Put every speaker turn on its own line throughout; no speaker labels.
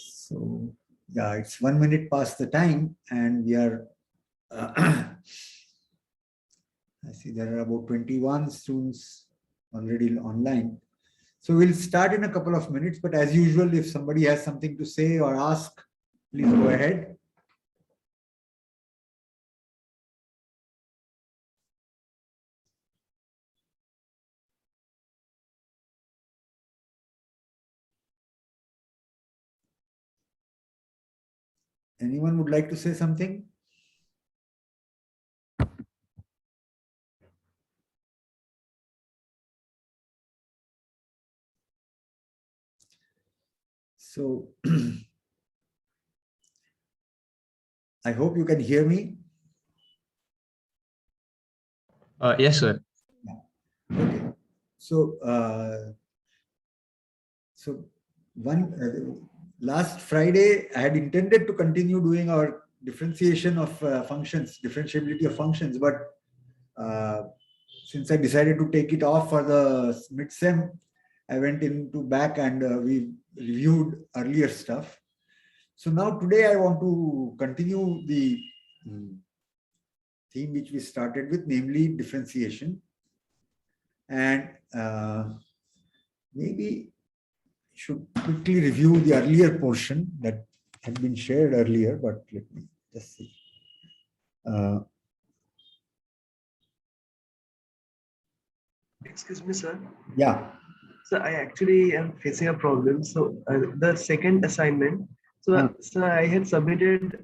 So, yeah, it's 1 minute past the time, and we are. I see there are about 21 students already online. So we'll start in a couple of minutes, but as usual, if somebody has something to say or ask, please go ahead. Anyone would like to say something? So I hope you can hear me.
Yes, sir.
Okay. So, last Friday, I had intended to continue doing our differentiation of functions, differentiability of functions, but since I decided to take it off for the mid-sem, I went into back and we reviewed earlier stuff. So now today I want to continue the theme which we started with, namely differentiation. And maybe should quickly review the earlier portion that had been shared earlier, but let me just see.
Excuse me, sir.
Yeah.
So I actually am facing a problem. So the second assignment. So, so I had submitted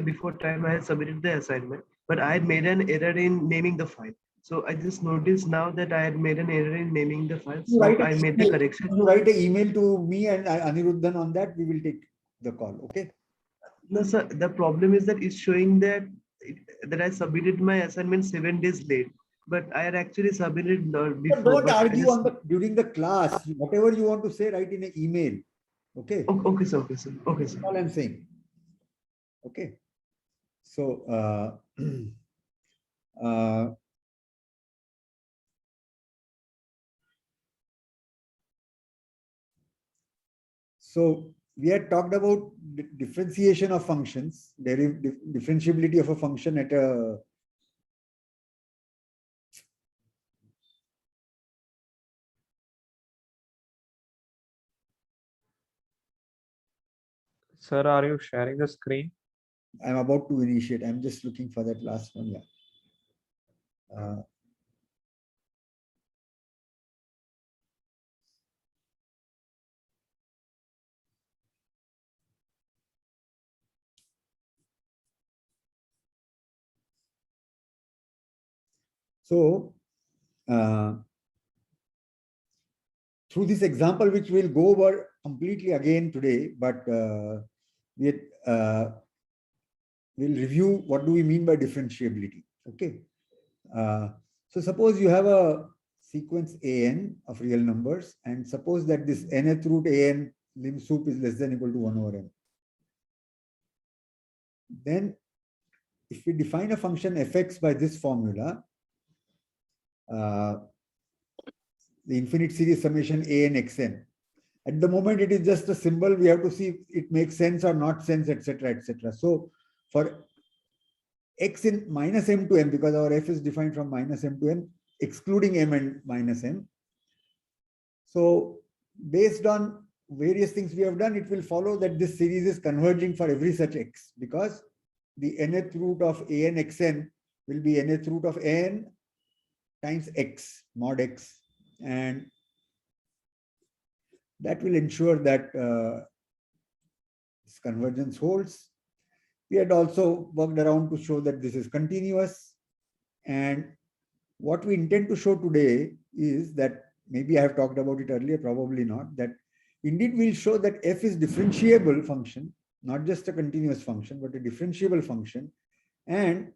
before time. I had submitted the assignment, but I had made an error in naming the file. So I just noticed now that I had made an error in naming the file. So I made the correction.
You write an email to me and Aniruddhan on that. We will take the call. Okay.
No, sir. The problem is that it's showing that I submitted my assignment 7 days late. But I had actually submitted before.
Don't argue on during the class. Whatever you want to say, write in an email. Okay.
Okay, sir. Okay, sir. Okay, sir.
That's all I'm saying. Okay. So, so we had talked about differentiation of functions, differentiability of a function at a
Sir, are you sharing the screen?
I'm about to initiate. I'm just looking for that last one. Yeah. So, through this example, which we'll go over completely again today, but we'll review what do we mean by differentiability. Okay. So suppose you have a sequence an of real numbers, and suppose that this nth root an lim sup is less than or equal to 1 over n. Then if we define a function fx by this formula, the infinite series summation a n xn. At the moment, it is just a symbol. We have to see if it makes sense or not sense, etc., etc. So for x in minus m to n, because our f is defined from minus m to n, excluding m and minus m. So based on various things we have done, it will follow that this series is converging for every such x, because the nth root of an xn will be nth root of n times x mod x, and that will ensure that this convergence holds. We had also worked around to show that this is continuous, and what we intend to show today is that, maybe I have talked about it earlier, probably not, that indeed we'll show that f is differentiable function, not just a continuous function, but a differentiable function, and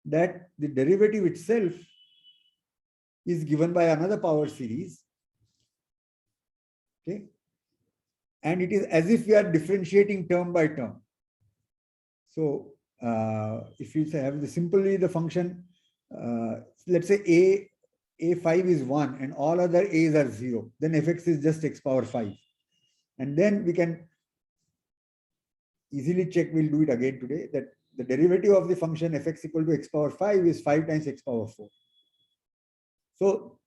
that the derivative itself is given by another power series. Okay. And it is as if we are differentiating term by term. So if you have simply the function, let's say a a5 is 1 and all other a's are 0, then fx is just x power 5. And then we can easily check, we'll do it again today, that the derivative of the function fx equal to x power 5 is 5 times x power 4. So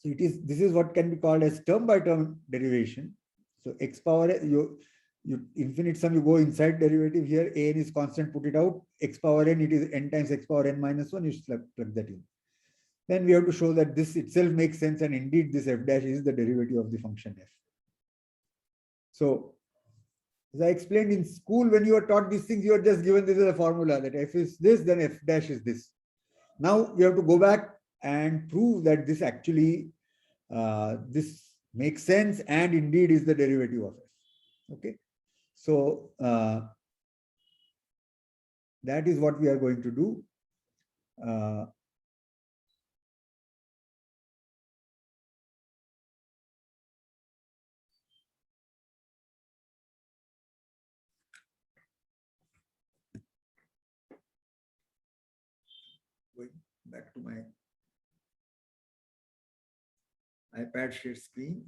this is what can be called as term by term derivation. So x power, you infinite sum, you go inside derivative here, an is constant, put it out, x power n, it is n times x power n minus 1, you plug that in. Then we have to show that this itself makes sense, and indeed this f dash is the derivative of the function f. So as I explained in school, when you are taught these things, you are just given this as a formula that f is this, then f dash is this. Now we have to go back and prove that this actually, this makes sense and indeed is the derivative of f. Okay. So that is what we are going to do. Going back to my iPad share screen.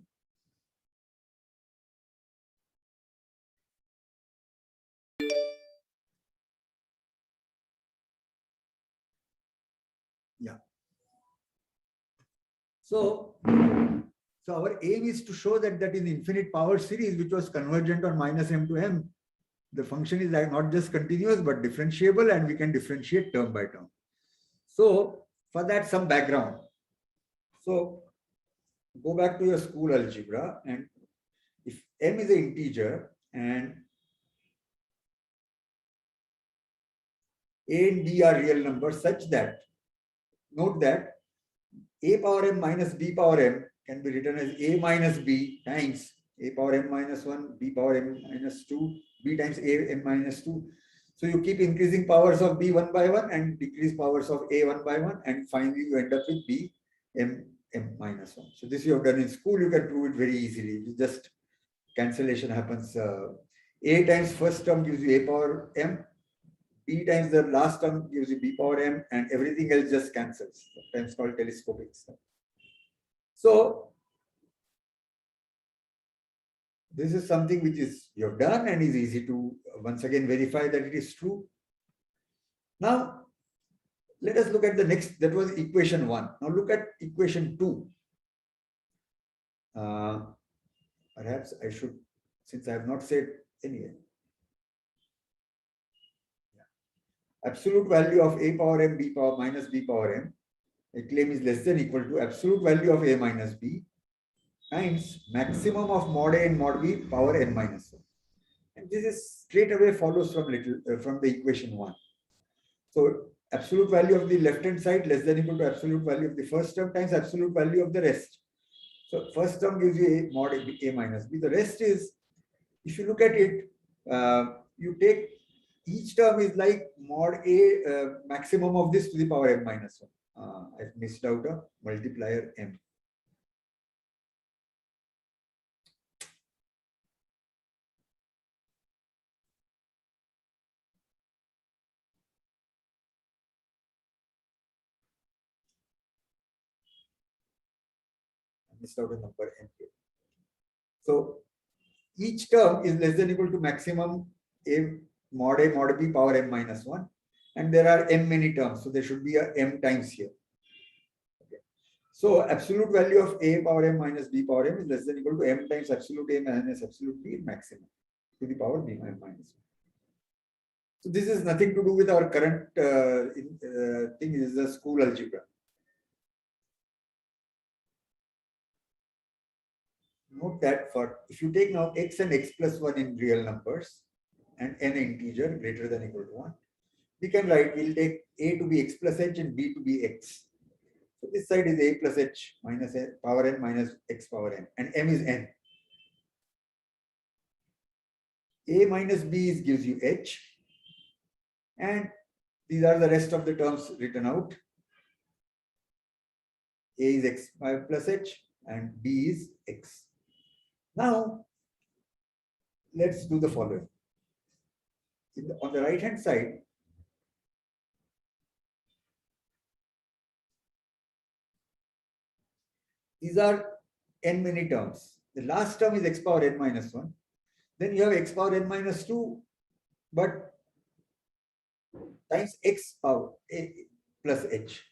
Yeah. So our aim is to show that in infinite power series, which was convergent on minus m to m, the function is like not just continuous but differentiable, and we can differentiate term by term. So for that, some background. So go back to your school algebra, and if m is an integer and a and b are real numbers, such that, note that a power m minus b power m can be written as a minus b times a power m minus 1, b power m minus 2, b times a m minus 2. So you keep increasing powers of b one by one and decrease powers of a one by one, and finally you end up with b m minus 1. So this you have done in school, you can prove it very easily. You just cancellation happens. A times first term gives you a power m, b times the last term gives you b power m, and everything else just cancels. Sometimes called telescopic stuff. So this is something which is you have done and is easy to once again verify that it is true. Now let us look at the next. That was equation 1. Now look at equation 2. Perhaps I should, since I have not said anyway. Absolute value of a power m b power minus b power m, a claim is less than equal to absolute value of a minus b times maximum of mod a and mod b power n minus 1. And this is straight away follows from the equation 1. So absolute value of the left hand side less than equal to absolute value of the first term times absolute value of the rest. So first term gives you a mod a minus b. The rest is, if you look at it, you take each term is like mod a maximum of this to the power m minus 1. I've missed out a multiplier m. I missed out a number m here. So each term is less than equal to maximum a mod b power m minus 1, and there are m many terms, so there should be a m times here. Okay. So absolute value of a power m minus b power m is less than equal to m times absolute a minus absolute b maximum to the power b m minus 1. So this is nothing to do with our current thing. This is the school algebra. Note that for, if you take now x and x plus 1 in real numbers and n integer greater than equal to 1, we can write, we'll take a to be x plus h and b to be x. So this side is a plus h minus a power n minus x power n, and m is n. A minus b gives you h, and these are the rest of the terms written out. A is x plus h and b is x. Now, let's do the following. On the right hand side, these are n many terms. The last term is x power n minus 1. Then you have x power n minus 2, but times x power a plus h.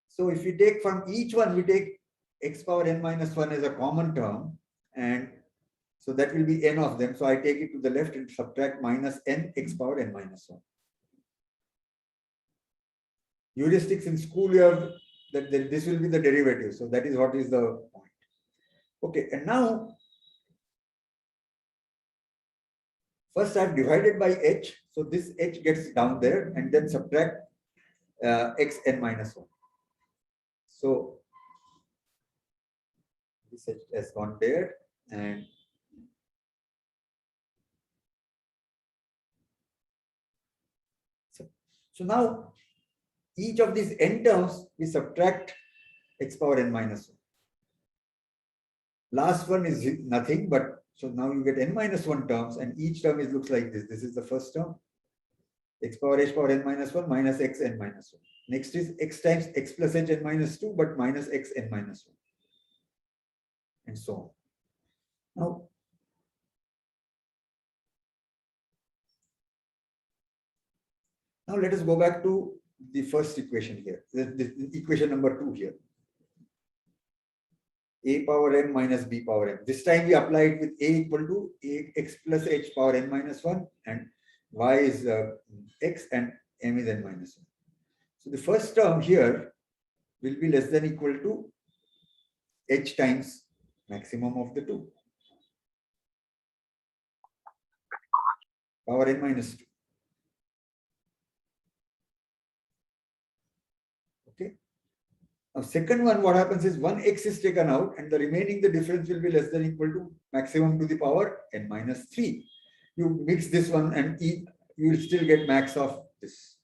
So if we take from each one, we take x power n minus 1 as a common term, and so that will be n of them. So I take it to the left and subtract minus n x power n minus 1. Heuristics in school, you have that this will be the derivative. So that is what is the point. Okay, and now first I've divided by h. So this h gets down there, and then subtract x n minus 1. So this h has gone there, and so now each of these n terms we subtract x power n minus 1. Last one is nothing, but so now you get n minus 1 terms, and each term is looks like this. This is the first term, x power h power n minus 1 minus x n minus 1. Next is x times x plus h n minus 2, but minus x n minus 1, and so on. Now let us go back to the first equation here, the equation number 2 here. A power m minus b power m. This time we apply it with a equal to x plus h power n minus 1, and y is x and m is n minus 1. So the first term here will be less than equal to h times maximum of the 2 power n minus 2. Okay. Now second one, what happens is one x is taken out, and the remaining, the difference will be less than equal to maximum to the power n minus 3. You mix this one, and you will still get max of this.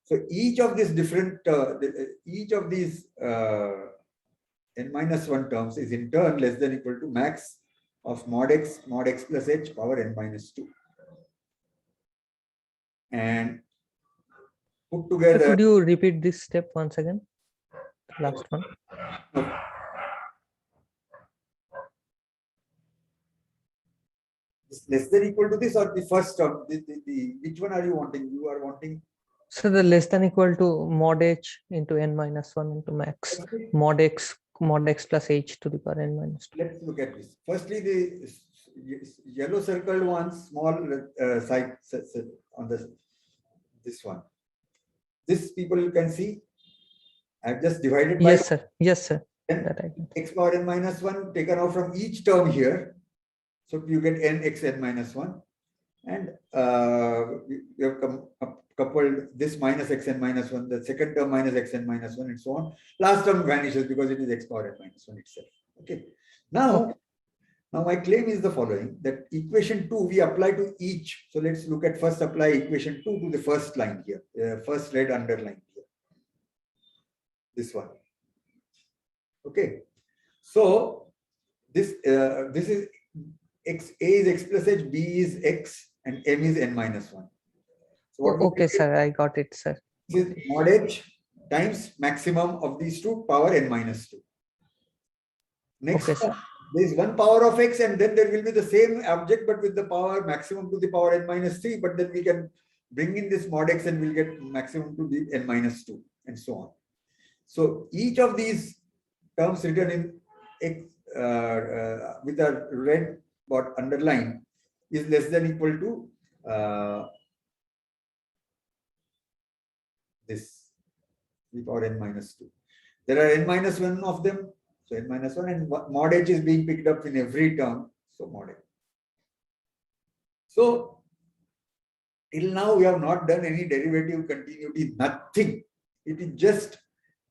So each of these different, each of these n minus 1 terms is in turn less than equal to max of mod x plus h power n minus 2. And put together.
Could you repeat this step once again? Last one.
Is less than equal to this, or the first term? Which one are you wanting? You are wanting.
So the less than equal to mod h into n minus 1 into max mod x plus h to the power n minus 2.
Let's look at this. Firstly, the yellow circled one, small side on this one. This people you can see. I've just divided by.
Yes, sir. Yes, sir. That I can.
X power n minus 1 taken out from each term here. So you get n x n minus 1. And you have coupled this minus x n minus 1, the second term minus x n minus 1, and so on. Last term vanishes because it is x power n minus 1 itself. Okay. Now my claim is the following, that equation 2 we apply to each. So let's look at first apply equation 2 to the first line here, first red underline here. This one. Okay. So this is x, a is x plus h, b is x, and m is n minus 1. So what
Okay, sir. I got it, sir.
This is mod h times maximum of these 2 power n minus 2. Next,
Okay, sir.
there is one power of x, and then there will be the same object but with the power maximum to the power n minus 3, but then we can bring in this mod x and we'll get maximum to the n minus 2, and so on. So each of these terms written in x with a red dot underline is less than equal to this e power n minus 2. There are n minus 1 of them. So n minus 1, and mod h is being picked up in every term. So mod h. So till now we have not done any derivative continuity, nothing. It is just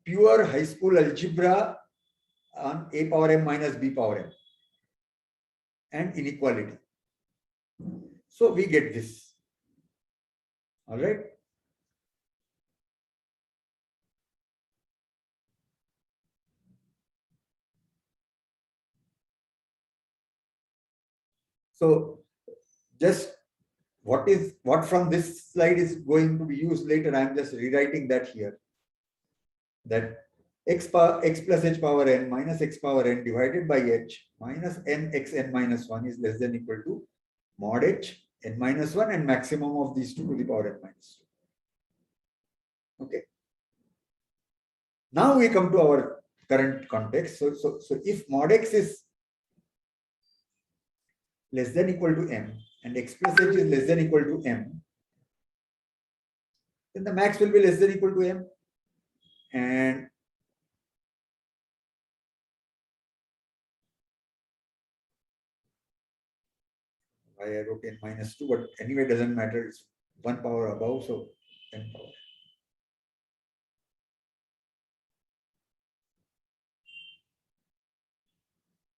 pure high school algebra on a power m minus b power m and inequality. So we get this. All right. So just what from this slide is going to be used later, I am just rewriting that here. That x plus h power n minus x power n divided by h minus n x n minus 1 is less than equal to mod h n minus 1 and maximum of these two to the power n minus 2. Okay. Now we come to our current context. So if mod x is less than equal to m and x plus h is less than equal to m, then the max will be less than equal to m. And I wrote n minus 2, but anyway, it doesn't matter. It's 1 power above, so n power.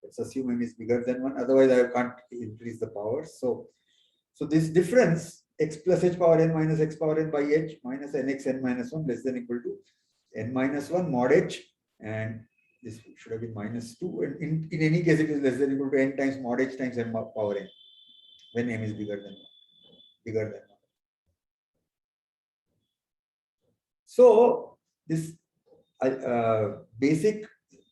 Let's assume m is bigger than 1. Otherwise, I can't increase the power. So this difference, x plus h power n minus x power n by h minus nx n minus 1 less than equal to n minus 1 mod h, and this should have been minus 2. And in any case, it is less than equal to n times mod h times n power n when m is bigger than 1. So this basic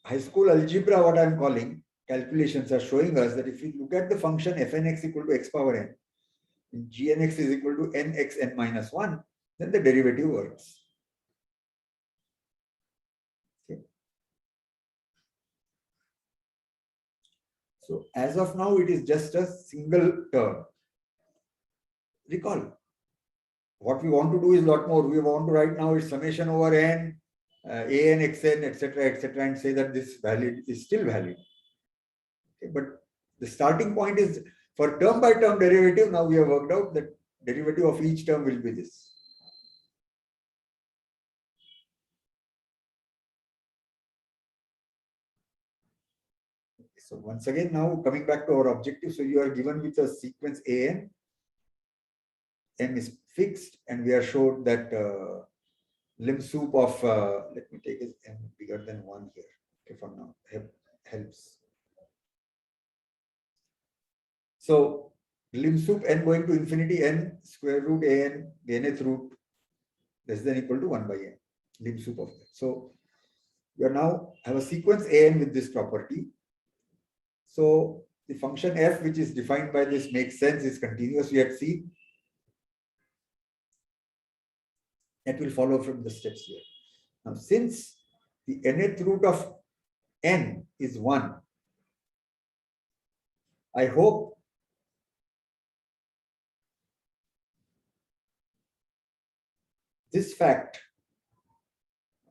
high school algebra, what I'm calling, calculations are showing us that if we look at the function fnx equal to x power n, and gnx is equal to nx n minus 1, then the derivative works. Okay. So as of now, it is just a single term. Recall, what we want to do is a lot more. We want to write now is summation over n, an, xn, etc., and say that this value is still valid. Okay, but the starting point is for term by term derivative. Now we have worked out that derivative of each term will be this. So once again, now coming back to our objective. So you are given with a sequence an, m is fixed, and we are showed that lim sup of, let me take it m bigger than 1 here. Okay, for now, helps. So lim sup n going to infinity n square root an, the nth root less than equal to 1 by n, lim sup of that. So you are now have a sequence an with this property. So the function f, which is defined by this, makes sense, is continuous. We had seen. That will follow from the steps here. Now, since the nth root of n is 1, I hope this fact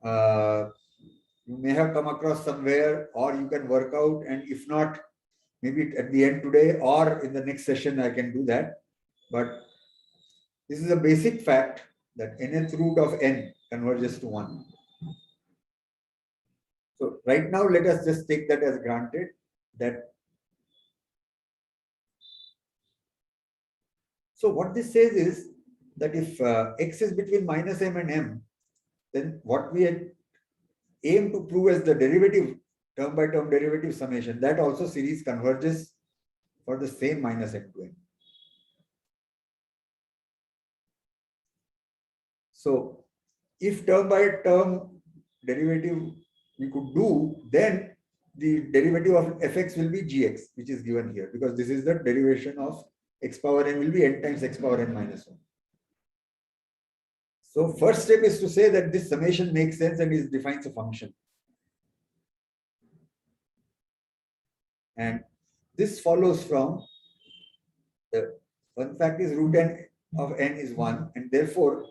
you may have come across somewhere, or you can work out, and if not, maybe at the end today or in the next session I can do that. But this is a basic fact that nth root of n converges to 1. So right now, let us just take that as granted, that. So what this says is that if x is between minus m and m, then what we had aimed to prove as the derivative, term by term derivative summation, that also series converges for the same minus m to m. So if term by term derivative we could do, then the derivative of fx will be gx, which is given here, because this is the derivation of x power n will be n times x power n minus 1. So first step is to say that this summation makes sense and it defines a function. And this follows from the one fact is root n of n is 1, and therefore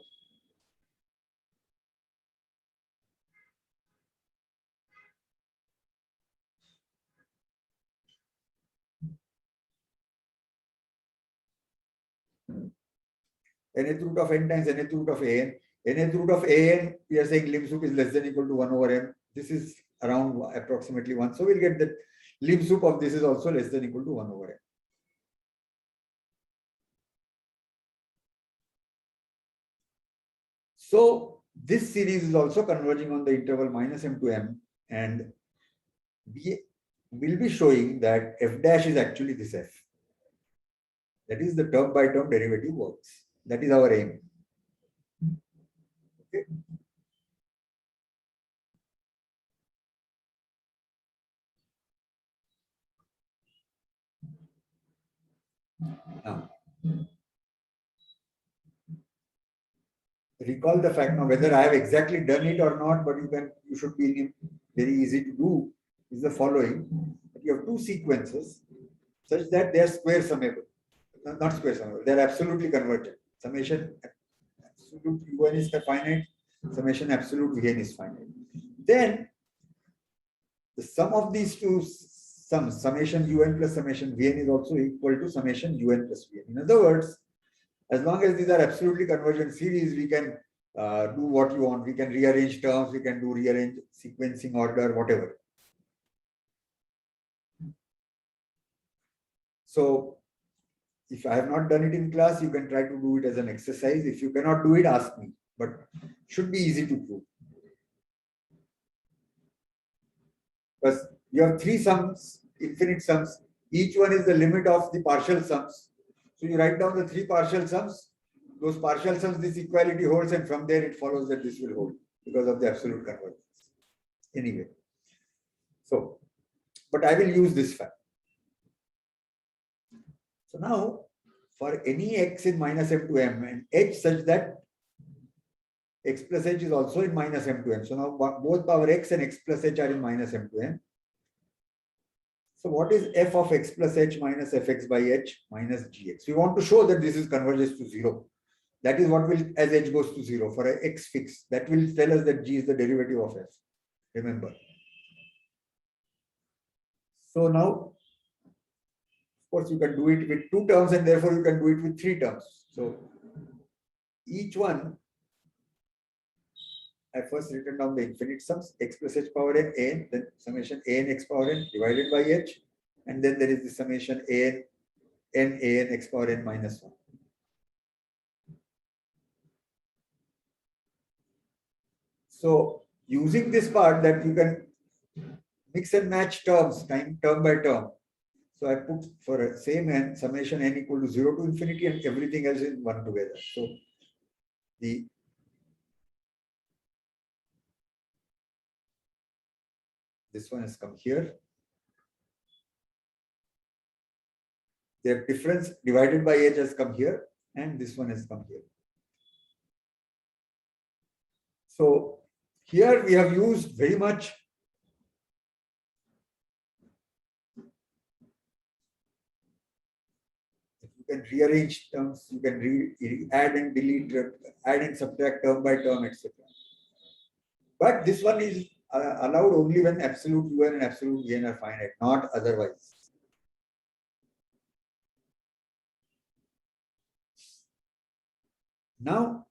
nth root of n times nth root of an. Nth root of an, we are saying lim sup is less than equal to 1 over m. This is around approximately 1. So we'll get that lim sup of this is also less than equal to 1 over m. So this series is also converging on the interval minus m to m, and we will be showing that f dash is actually this f. That is, the term by term derivative works. That is our aim. Okay. Now, recall the fact now whether I have exactly done it or not, but you should be very easy to do is the following. You have two sequences such that they are square summable. Not square summable, they are absolutely convergent. Summation absolute un is finite, summation absolute vn is finite. Then the sum of these two sums, summation un plus summation vn, is also equal to summation un plus vn. In other words, as long as these are absolutely convergent series, we can do what you want. We can rearrange terms, we can do rearrange sequencing order, whatever. So if I have not done it in class, you can try to do it as an exercise. If you cannot do it, ask me, but should be easy to prove. Because you have three sums, infinite sums. Each one is the limit of the partial sums. So you write down the three partial sums. Those partial sums, this equality holds, and from there it follows that this will hold because of the absolute convergence. Anyway, so, but I will use this fact. So now, for any x in minus m to m and h such that x plus h is also in minus m to m. So now both power x and x plus h are in minus m to m. So what is f of x plus h minus fx by h minus gx? We want to show that this is converges to 0. That is what will, as h goes to 0 for a x fixed, that will tell us that g is the derivative of f. Remember. So now, of course, you can do it with two terms and therefore you can do it with three terms. So each one, I first written down the infinite sums, x plus h power n, then summation a n x power n divided by h, and then there is the summation a n x power n minus 1. So using this part that you can mix and match terms, term by term. So I put for a same n, summation n equal to 0 to infinity, and everything else is 1 together. So this one has come here. Their difference divided by h has come here, and this one has come here. So here we have used very much you can rearrange terms, you can add and delete, add and subtract term by term, etc. But this one is allowed only when absolute un and absolute vn are finite, not otherwise. Now,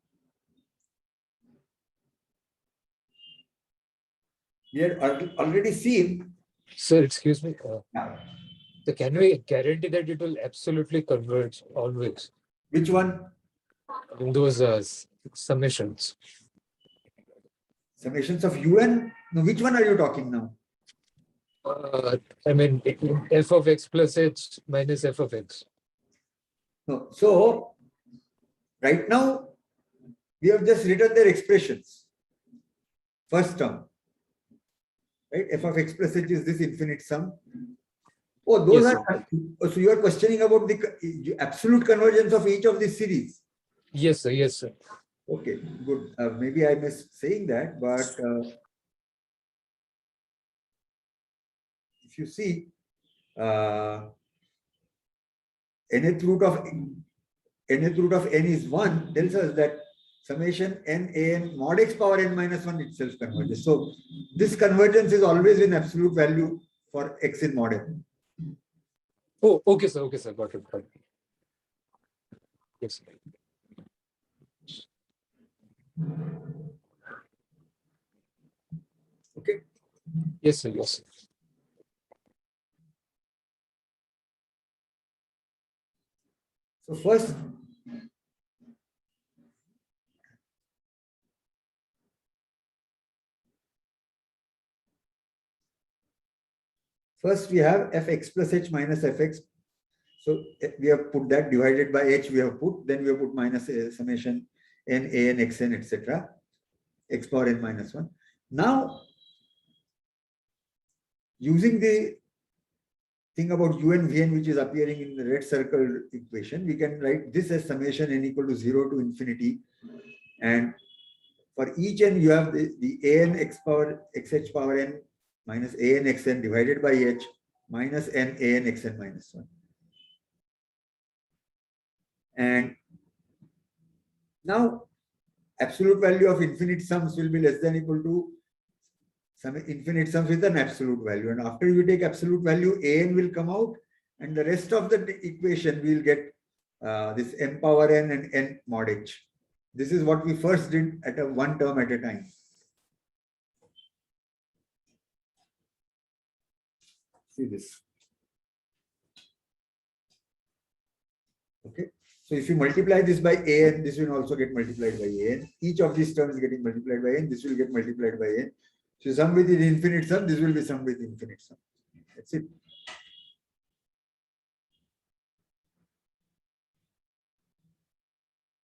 we had already seen.
Sir, excuse me.
Yeah.
So can we guarantee that it will absolutely converge always
Which one?
in those summations?
Summations of un? No, which one are you talking now?
I mean, f of x plus h minus f of x.
No. So, right now, we have just written their expressions. First term. Right? F of x plus h is this infinite sum. Oh, those
Yes,
are. So, you are questioning about the absolute convergence of each of these series.
Yes, sir. Yes, sir.
Okay, good. Maybe I missed saying that, but if you see, nth root of n is 1 tells us that summation n mod x power n minus 1 itself converges. So this convergence is always in absolute value for x in mod n.
Oh, okay, sir. Okay, sir. Got it. Got it. Yes, sir.
Okay.
Yes, sir. Yes, sir.
So first, we have fx plus h minus fx. So we have put that divided by h we have put, then we have put minus summation n, an, xn, etc. x power n minus 1. Now, using the thing about un vn which is appearing in the red circle equation, we can write this as summation n equal to 0 to infinity, and for each n you have the an x power xh power n minus an xn divided by h minus n an xn minus 1. And now absolute value of infinite sums will be less than or equal to some infinite sums with an absolute value, and after you take absolute value, an will come out, and the rest of the equation will get this m power n and n mod h. This is what we first did at a one term at a time. See this. Okay. So if you multiply this by an, this will also get multiplied by an. Each of these terms is getting multiplied by n. This will get multiplied by n. So sum with the infinite sum, this will be sum with infinite sum. That's it.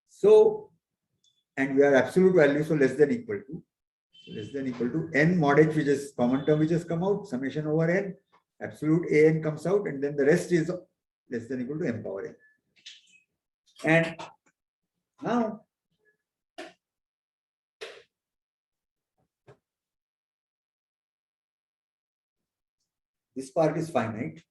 So, and we are absolute value, so less than equal to. So less than equal to n mod h, which is common term which has come out, summation over n, absolute an comes out, and then the rest is less than equal to m power n. And now this part is finite.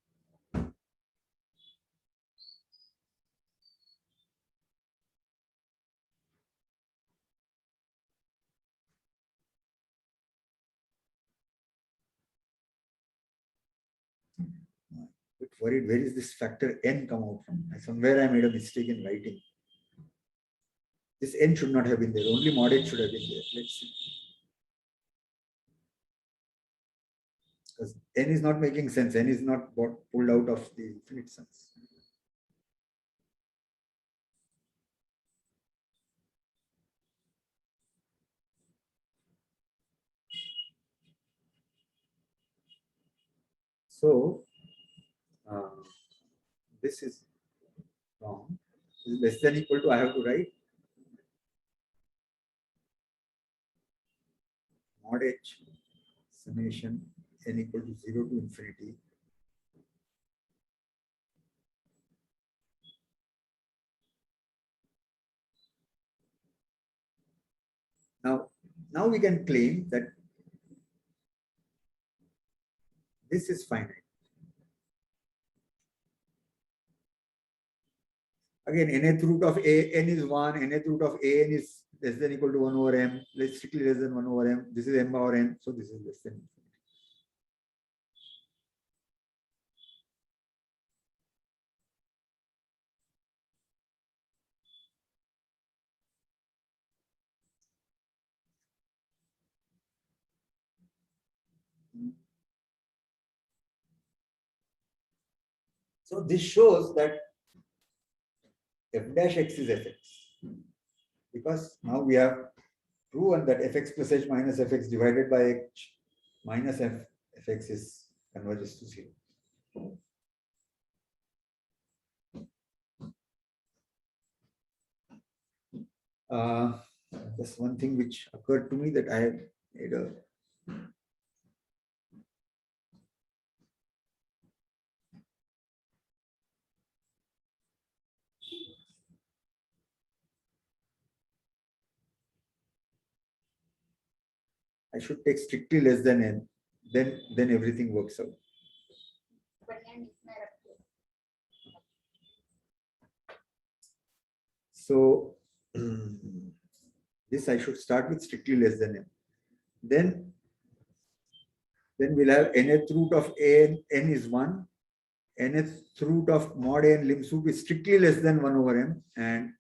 But worried, where is this factor n come out from? Somewhere I made a mistake in writing. This n should not have been there. Only mod h should have been there. Let's see. Because n is not making sense. N is not pulled out of the infinite sums. So this is wrong. This is less than equal to, I have to write mod h summation n equal to 0 to infinity . Now we can claim that this is finite. Again, nth root of n is 1, nth root of an is less than equal to 1 over m, strictly less than 1 over m. This is m power n, so this is less than infinity. So this shows that f dash x is fx, because now we have proven that fx plus h minus fx divided by h minus fx is converges to 0. That's one thing which occurred to me, that I had made a I should take strictly less than n, then everything works out. So this I should start with strictly less than n. Then we'll have nth root of n is 1, nth root of mod n lim sup is strictly less than 1 over m, and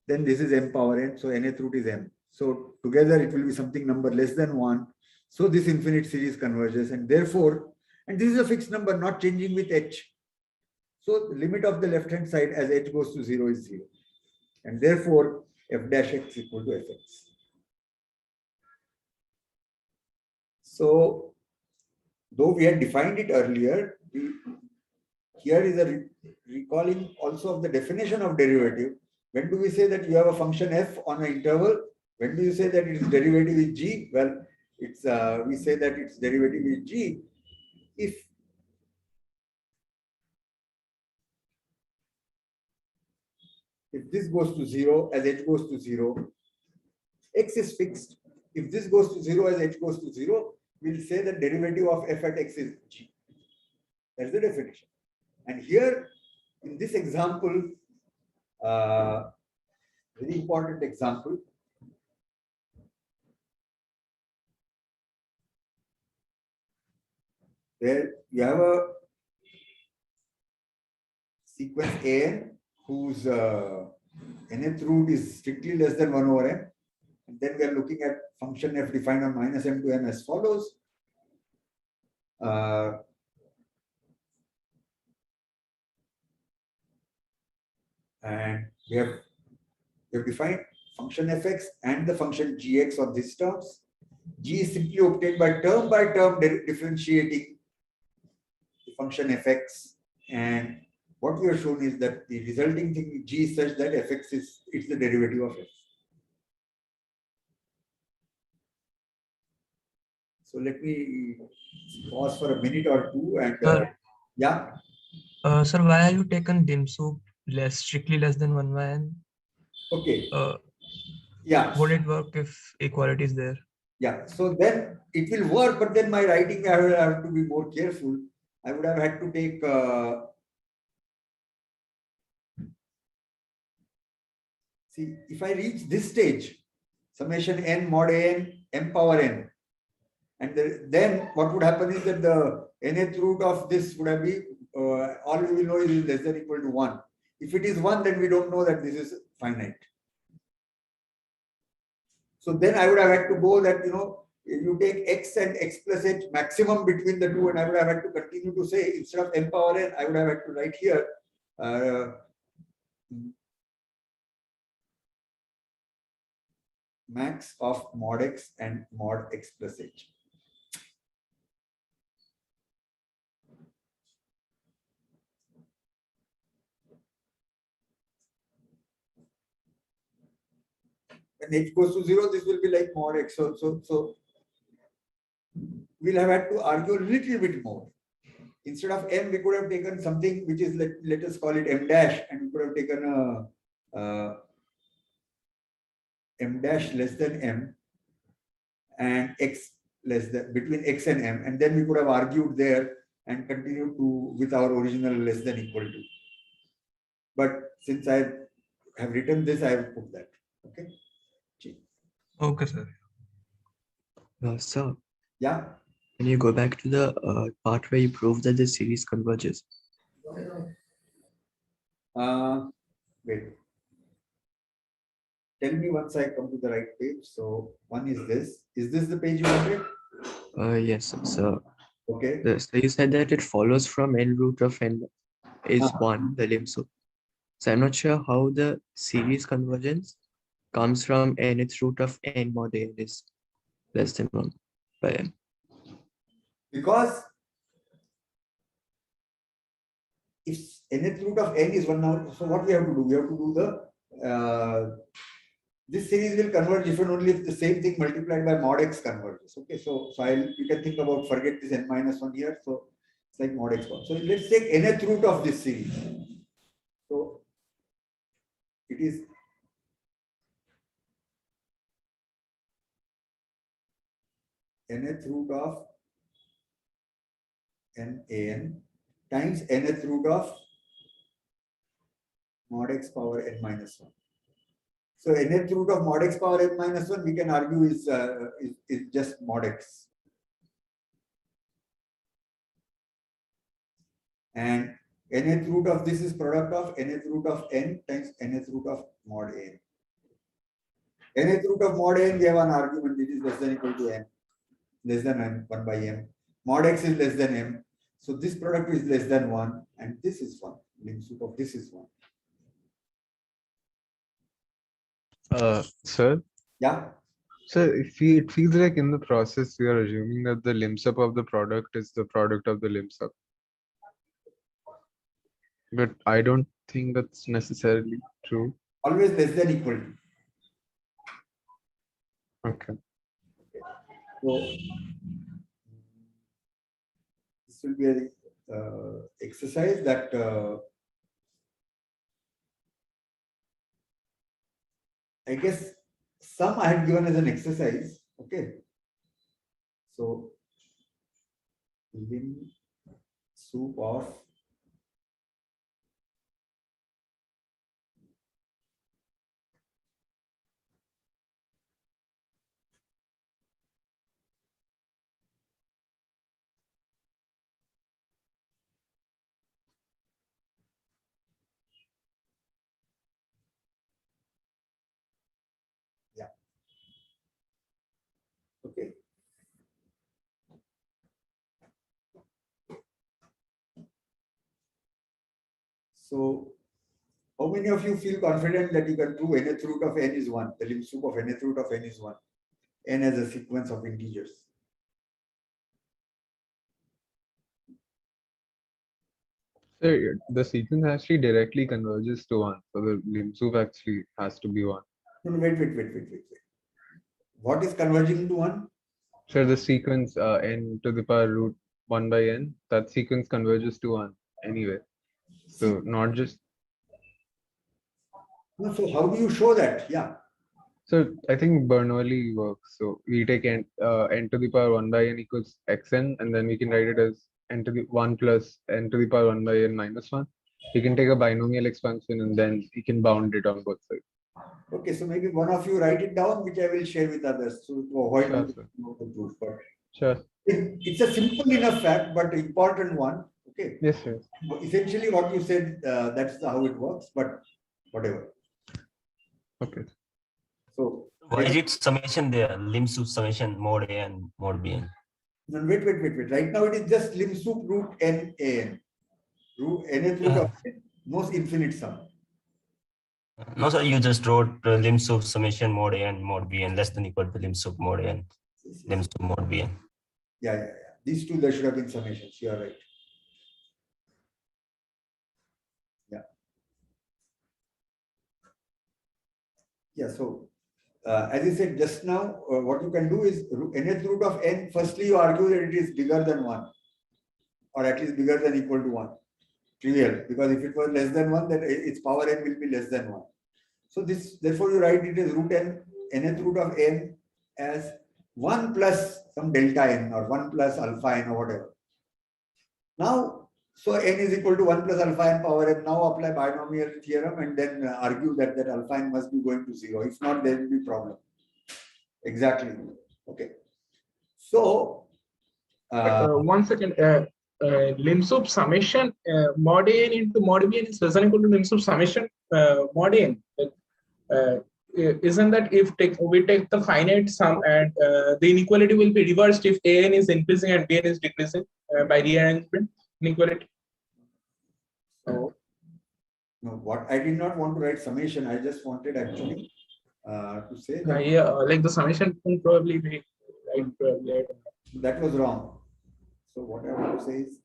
then this is m power n, so nth root is m. So together it will be something number less than 1. So this infinite series converges, and therefore, and this is a fixed number not changing with h. So the limit of the left hand side as h goes to 0 is 0. And therefore f dash x equal to fx. So though we had defined it earlier, here is a recalling also of the definition of derivative. When do we say that you have a function f on an interval? When do you say that its derivative is g? Well, it's we say that its derivative is g if If this goes to 0 as h goes to 0, x is fixed. If this goes to 0 as h goes to 0, we'll say the derivative of f at x is g. That's the definition. And here in this example, very important example, where you have a sequence an whose nth root is strictly less than 1 over m. And then we are looking at function f defined on minus m to m as follows. And we have defined function fx and the function gx on these terms. G is simply obtained by term differentiating the function fx, and what we have shown is that the resulting thing g is such that fx is the derivative of f. So let me pause for a minute or two and yeah.
Sir, why are you taken dim sum strictly less than 1 by n?
Okay. Yeah.
Would it work if equality is there?
Yeah. So then it will work, but then my writing I will have to be more careful. I would have had to take see, if I reach this stage, summation n mod n m power n, and then what would happen is that the nth root of this would have been all we will know is less than or equal to 1. If it is 1, then we don't know that this is finite. So then I would have had to go that, you take x and x plus h maximum between the two, and I would have had to continue to say, instead of m power n, I would have had to write here max of mod x and mod x plus h. When h goes to 0, this will be like mod x. So we'll have had to argue a little bit more. Instead of m, we could have taken something which is, let us call it m dash, and we could have taken a m dash less than m and x less than between x and m, and then we could have argued there and continued to with our original less than equal to. But since I have written this, I have put that. Okay.
Okay, sir.
Sir,
Yeah.
can you go back to the part where you prove that the series converges?
Wait. Tell me once I come to the right page. So one is this. Is this the page you wanted?
Yes, sir.
Okay.
So you said that it follows from n root of n is 1, the lim sum. So I'm not sure how the series convergence comes from nth root of n mod n is less than 1 by n.
Because if nth root of n is 1 now, so what we have to do? We have to do the this series will converge if and only if the same thing multiplied by mod x converges. Okay, so you can think about, forget this n minus 1 here. So it's like mod x. So let's take nth root of this series. So it is nth root of n times nth root of mod x power n minus 1. So nth root of mod x power n minus 1, we can argue is just mod x. And nth root of this is product of nth root of n times nth root of mod n. Nth root of mod n, we have an argument which is less than or equal to n, less than m, 1 by m. Mod x is less than m. So this product is less than 1, and this is 1. Lim sup of this is 1.
Sir,
Yeah.
so it feels like in the process we are assuming that the lim sup of the product is the product of the lim sup. But I don't think that's necessarily true.
Always less than equal to.
Okay.
So this will be an exercise that I guess some I had given as an exercise. Okay. So lim soup of okay. So how many of you feel confident that you can prove nth root of n is 1? The lim soup of nth root of n is 1. N as a sequence of integers.
So the sequence actually directly converges to 1. So the lim soup actually has to be 1.
No, wait. What is converging to 1?
So the sequence n to the power root 1 by n, that sequence converges to 1 anyway. So not just.
No, so how do you show that? Yeah.
So I think Bernoulli works. So we take n to the power 1 by n equals xn, and then we can write it as n to the 1 plus n to the power 1 by n minus 1. We can take a binomial expansion and then we can bound it on both sides.
Okay, so maybe one of you write it down, which I will share with others to avoid
Sure,
the
sir.
proof. But
Sure.
it's a simple enough fact, but important one. Okay.
Yes, sir.
Essentially, what you said, that's how it works. But whatever.
Okay.
So
Why is it summation there? Lim soup summation mod A and mod B.
no, wait. Right now it is just lim soup root n a n. Root nth root of n, no infinite sum.
No, sir, you just wrote lim soup summation mod A and mod B and less than equal to lim soup mod A and lim soup mod B.
Yeah. These two, there should have been summations. You are right. Yeah. So as I said just now, what you can do is nth root of n. Firstly, you argue that it is bigger than 1, or at least bigger than equal to 1. Trivial, because if it was less than 1, then its power n will be less than 1. So this, therefore, you write it as root n, nth root of n as 1 plus some delta n or 1 plus alpha n or whatever. Now, so n is equal to 1 plus alpha n power n. Now apply binomial theorem and then argue that alpha n must be going to 0. If not, there will be problem. Exactly. Okay. So
one second. Lim soup summation mod n into mod b is less than equal to lim soup summation mod n. Isn't that if we take the finite sum and the inequality will be reversed if an is increasing and bn is decreasing by rearrangement inequality?
no, what I did not want to write summation. I just wanted actually to say that
Yeah, like the summation will probably be right.
that was wrong. So what I want to say is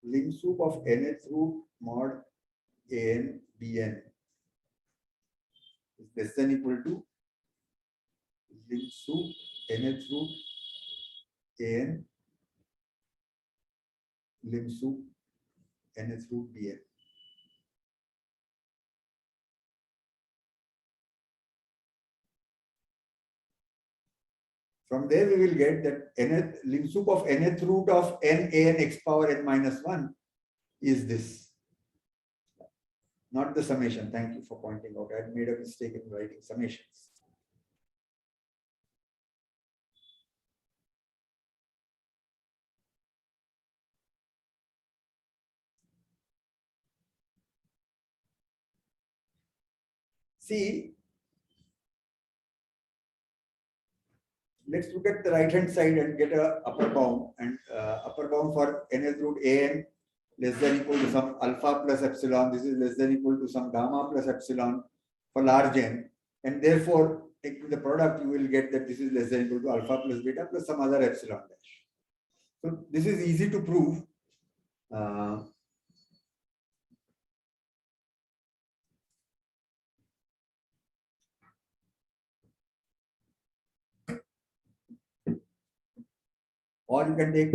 lim soup of nth root mod an bn is less than equal to lim soup nth root an lim soup nth root bn. From there, we will get that nth lim soup of nth root of n a n x power n minus 1 is this. Not the summation. Thank you for pointing out. I had made a mistake in writing summations. See, let's look at the right hand side and get a upper bound, and upper bound for nth root an less than equal to some alpha plus epsilon. This is less than equal to some gamma plus epsilon for large n, and therefore taking the product, you will get that this is less than equal to alpha plus beta plus some other epsilon dash. So this is easy to prove. Or you can take,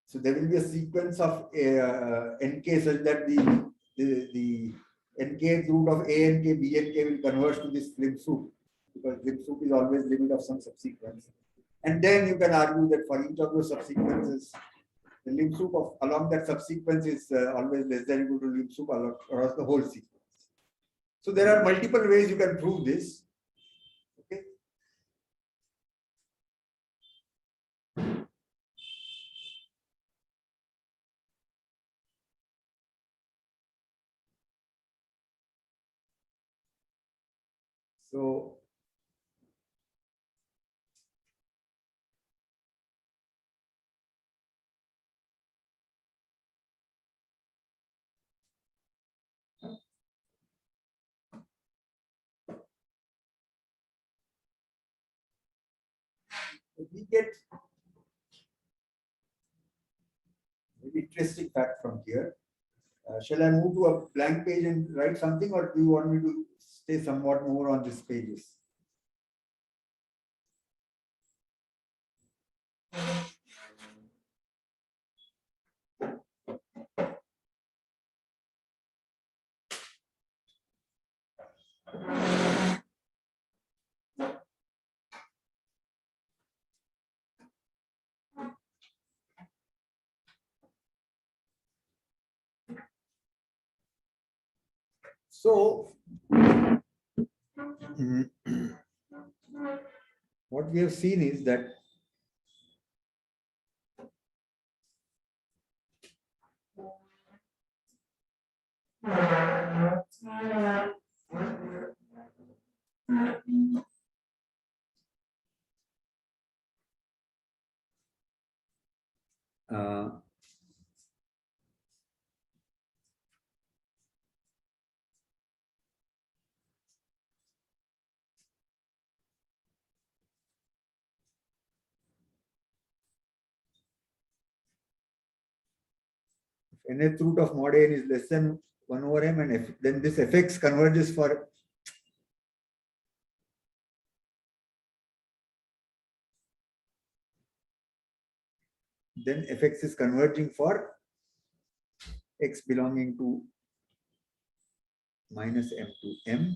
so there will be a sequence of nk such that the nk root of a n k b n k will converge to this lim sup, because lim sup is always limit of some subsequence. And then you can argue that for each of those subsequences, the lim sup of along that subsequence is always less than equal to lim sup across the whole sequence. So there are multiple ways you can prove this. Okay. So we get an interesting fact from here. Shall I move to a blank page and write something, or do you want me to stay somewhat more on these pages? So, what we have seen is that nth root of mod n is less than 1 over m, and then this fx converges for then fx is converging for x belonging to minus m to m.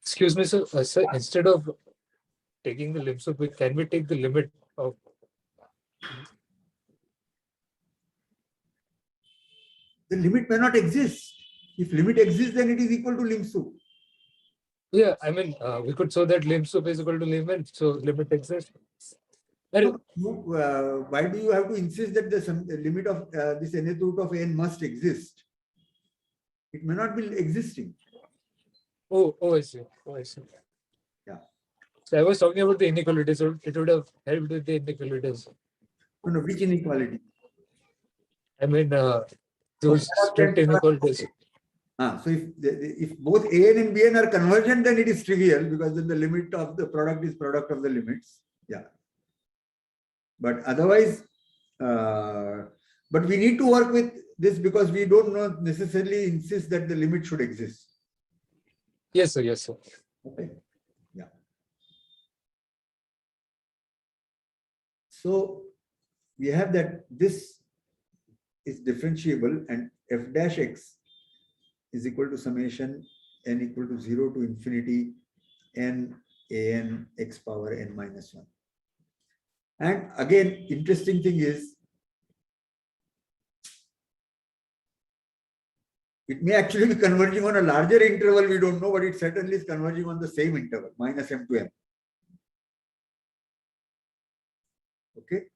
Excuse me, sir. Sir, instead of taking the lim sup, can we take the limit of?
The limit may not exist. If limit exists, then it is equal to lim sup.
Yeah, I mean, we could show that lim sup is equal to limit, so limit exists.
No, why do you have to insist that the limit of this nth root of n must exist? It may not be existing.
Oh, I see. Oh, I see.
Yeah.
So I was talking about the inequalities, so it would have helped with the inequalities.
No, which inequality?
I mean, those strict inequalities.
So if both an and bn are convergent, then it is trivial, because then the limit of the product is product of the limits. Yeah. But otherwise, but we need to work with this because we don't not necessarily insist that the limit should exist.
Yes, sir. Yes, sir.
Okay. Yeah. So we have that this is differentiable, and f dash x is equal to summation n equal to 0 to infinity n an x power n minus 1. And again, interesting thing is, it may actually be converging on a larger interval, we don't know, but it certainly is converging on the same interval, minus m to m. Okay.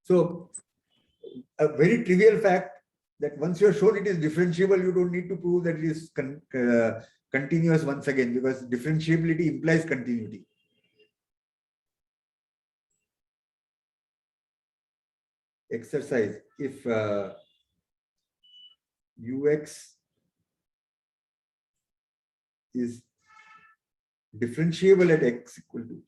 So, a very trivial fact that once you have shown it is differentiable, you don't need to prove that it is continuous once again, because differentiability implies continuity. Exercise: if ux is differentiable at x equal to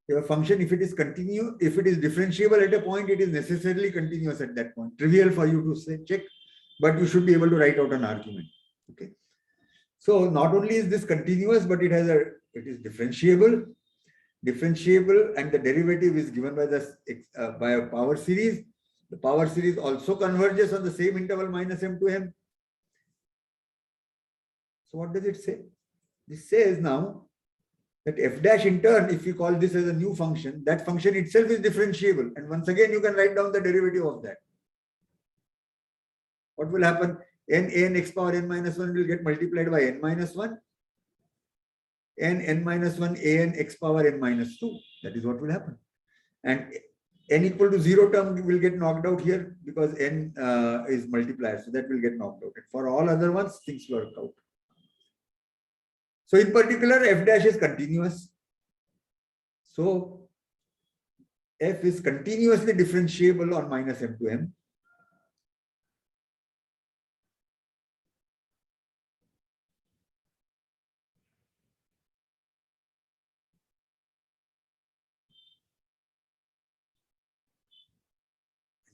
Your function, if it is continuous, if it is differentiable at a point, it is necessarily continuous at that point. Trivial for you to say check, but you should be able to write out an argument. Okay. So not only is this continuous, but it is differentiable. Differentiable, and the derivative is given by by a power series. The power series also converges on the same interval minus m to m. So what does it say? This says now that f dash in turn, if you call this as a new function, that function itself is differentiable. And once again, you can write down the derivative of that. What will happen? N x power n minus 1 will get multiplied by n minus 1. N minus 1 an x power n minus 2. That is what will happen. And n equal to 0 term will get knocked out here because n is multiplier. So that will get knocked out. And for all other ones, things work out. So in particular, f dash is continuous. So f is continuously differentiable on minus m to m.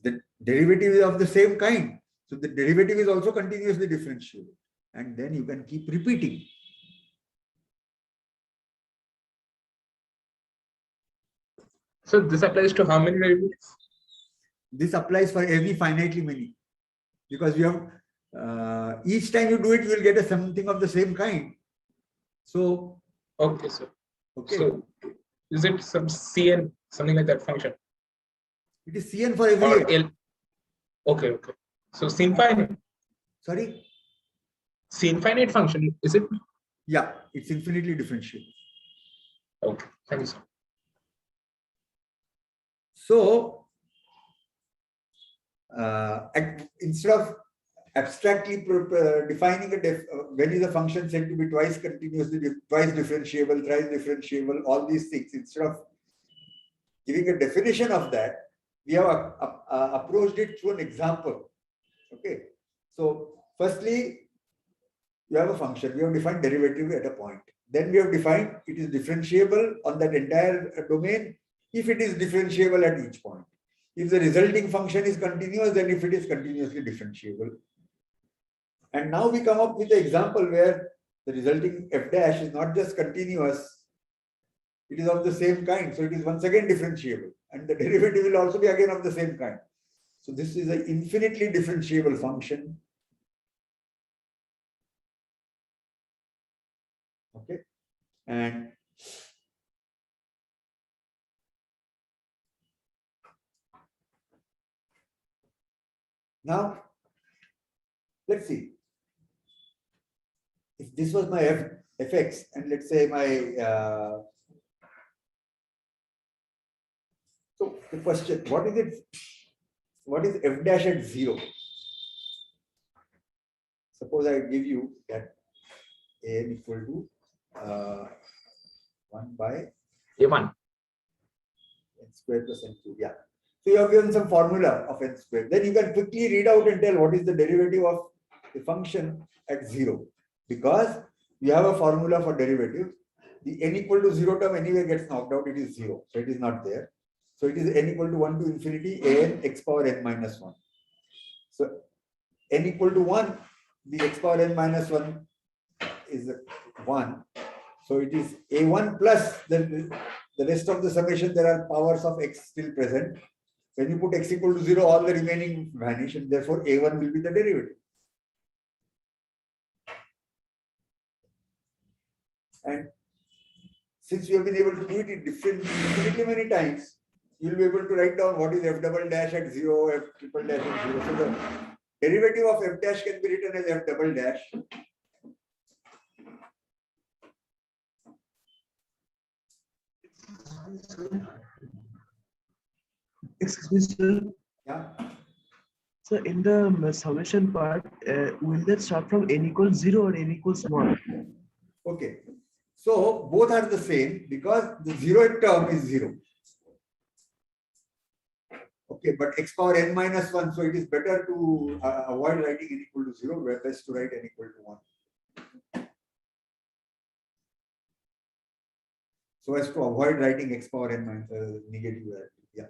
The derivative is of the same kind. So the derivative is also continuously differentiable. And then you can keep repeating.
So this applies to how many derivatives?
This applies for every finitely many. Because you have, each time you do it, you will get something of the same kind. So,
Okay, sir.
okay.
So is it some Cn, something like that function?
It is Cn for
Or
every.
L? Okay, okay. So it's infinite.
Sorry?
It's infinite function, is it?
Yeah, it's infinitely differentiable.
Okay, thank you, sir.
So, instead of abstractly defining when is a function said to be twice continuously, twice differentiable, thrice differentiable, all these things, instead of giving a definition of that, we have approached it through an example. Okay. So, firstly, you have a function, we have defined derivative at a point. Then we have defined it is differentiable on that entire domain if it is differentiable at each point. If the resulting function is continuous, then if it is continuously differentiable. And now we come up with the example where the resulting f dash is not just continuous, it is of the same kind. So it is once again differentiable. And the derivative will also be again of the same kind. So this is an infinitely differentiable function. Okay. And now, let's see. If this was my fx, and let's say my so the question, what is it? What is f dash at 0? Suppose I give you that n equal to 1 by
A1.
n squared plus n cubed. Yeah. So you have given some formula of n squared. Then you can quickly read out and tell what is the derivative of the function at 0. Because you have a formula for derivative. The n equal to 0 term anyway gets knocked out. It is 0. So it is not there. So it is n equal to 1 to infinity an x power n minus 1. So n equal to 1, the x power n minus 1 is 1. So it is a1 plus the rest of the summation, there are powers of x still present. When you put x equal to 0, all the remaining vanish, and therefore a1 will be the derivative. And since we have been able to do it in infinitely many times, you will be able to write down what is f double dash at 0, f triple dash at 0. So the derivative of f dash can be written as f double dash.
Excuse me, sir.
Yeah.
So in the summation part, will that start from n equals 0 or n equals 1?
Okay. So both are the same because the 0th term is 0. Okay, but x power n minus 1, so it is better to avoid writing n equal to 0, where best to write n equal to 1. so as to avoid writing x power n minus negative. Yeah.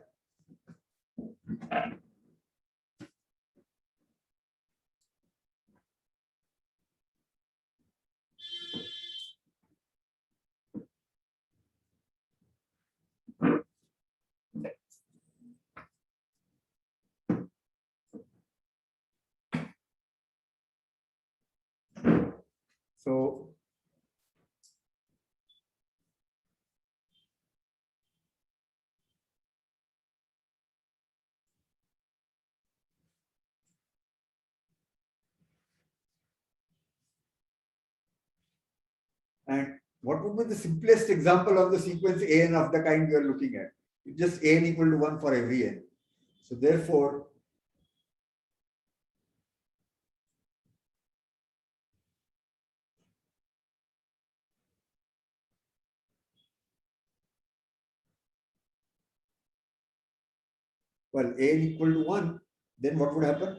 So and what would be the simplest example of the sequence an of the kind we are looking at? It's just an equal to 1 for every n. So therefore, well, an equal to 1, then what would happen?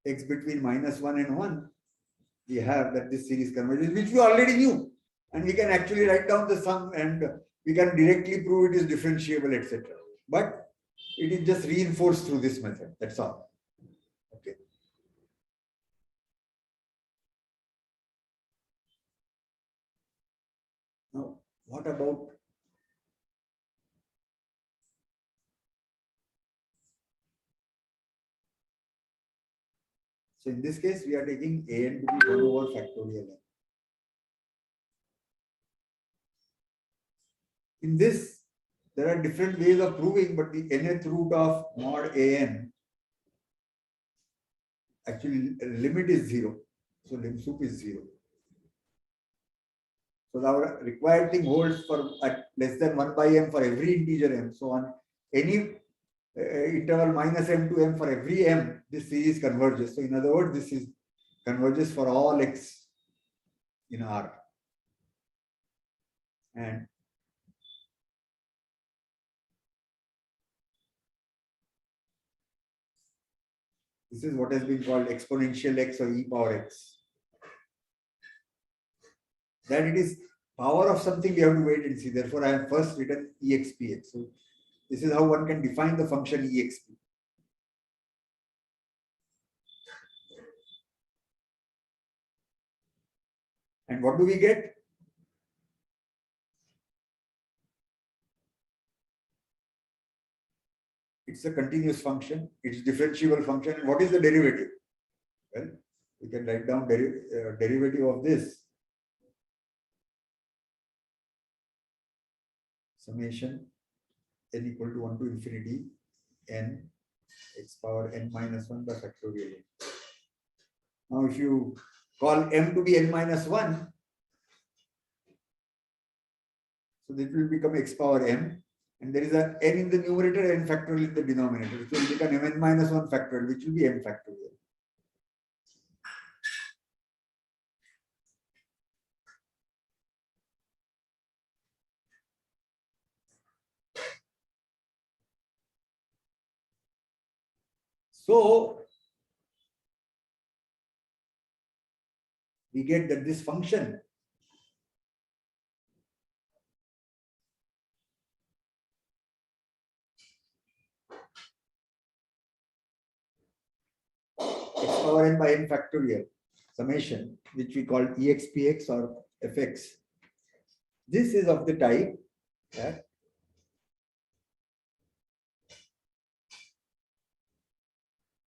X between -1 and 1, we have that this series converges, which we already knew. And we can actually write down the sum and we can directly prove it is differentiable, etc. But it is just reinforced through this method. That's all. Okay. Now, what about so in this case, we are taking an to be 1 over factorial n. In this, there are different ways of proving, but the nth root of mod an actually limit is 0. So lim sup is 0. So our required thing holds for at less than 1 by m for every integer m. So on any interval minus m to m for every m, this series converges. So in other words, this is converges for all x in R. And this is what has been called exponential x or e power x. That it is power of something we have to wait and see. Therefore, I have first written expx. So this is how one can define the function exp. And what do we get? It's a continuous function. It's differentiable function. And what is the derivative? Well, we can write down derivative of this. Summation n equal to 1 to infinity n x power n minus 1 by factorial n. Now, if you call m to be n minus 1, so that will become x power m, and there is a n in the numerator, n factorial in the denominator, which will become mn minus 1 factorial, which will be m factorial. So we get that this function x power n by n factorial summation, which we call expx or fx. This is of the type that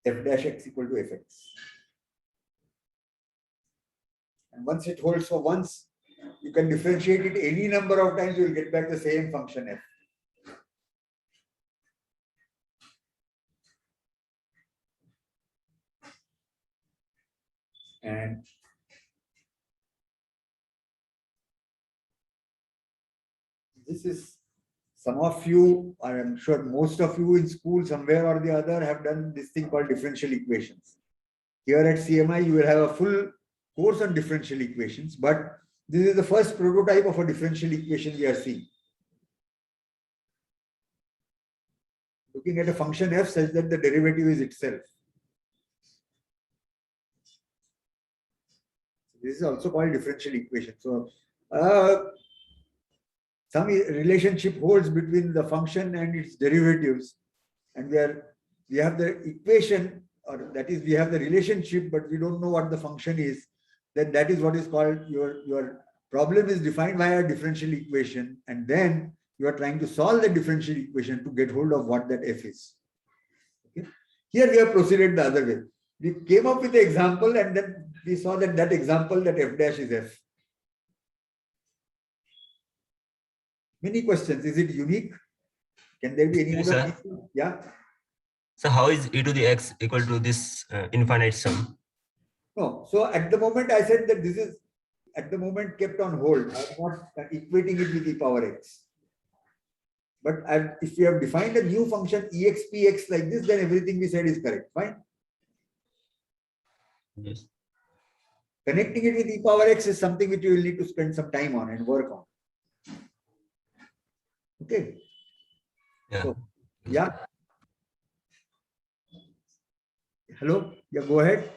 f dash x equal to fx. And once it holds for once, you can differentiate it any number of times, you will get back the same function f. And this is, some of you, I am sure most of you in school somewhere or the other have done this thing called differential equations. Here at CMI, you will have a full course on differential equations, but this is the first prototype of a differential equation we are seeing. Looking at a function f such that the derivative is itself. This is also called differential equation. So some relationship holds between the function and its derivatives, and we have the equation, or that is we have the relationship, but we don't know what the function is. Then that is what is called your problem is defined by a differential equation, and then you are trying to solve the differential equation to get hold of what that f is. Okay. Here we have proceeded the other way. We came up with the example, and then we saw that example that f dash is f. Many questions. Is it unique? Can there be any
Yes,
other
sir.
people? Yeah.
So how is e to the x equal to this infinite sum?
No. So at the moment I said that this is at the moment kept on hold. I'm not equating it with e power x. But if we have defined a new function expx like this, then everything we said is correct. Fine.
Yes.
Connecting it with e power x is something which you will need to spend some time on and work on. Okay.
Yeah.
So, yeah. Hello. Yeah, go ahead.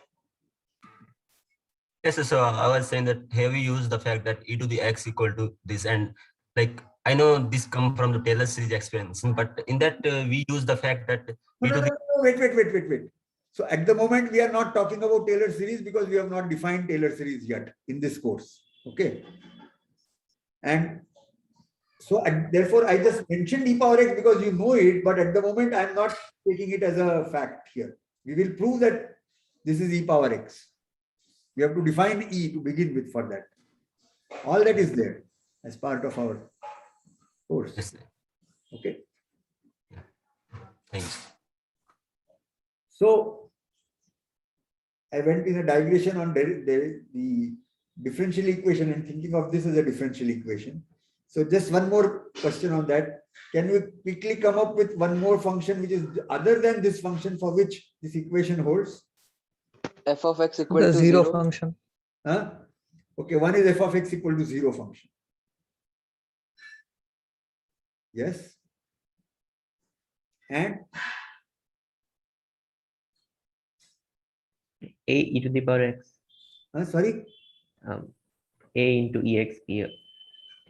Yes, so I was saying that here we use the fact that e to the x equal to this, and like I know this come from the Taylor series expansion, but in that we use the fact that
No,
e to
no,
the
no, wait. So at the moment we are not talking about Taylor series because we have not defined Taylor series yet in this course. Okay. And so therefore I just mentioned e power x because you know it, but at the moment I'm not taking it as a fact here. We will prove that this is e power x. We have to define e to begin with for that. All that is there as part of our course.
yes,
Okay.
thanks.
So I went in a digression on the differential equation and thinking of this as a differential equation. So just one more question on that. Can we quickly come up with one more function which is other than this function for which this equation holds?
f of x equal
The
to
zero
0.
function.
Huh? Okay, one is f of x equal to 0 function. Yes. And
A e to the power x.
sorry.
A into exp.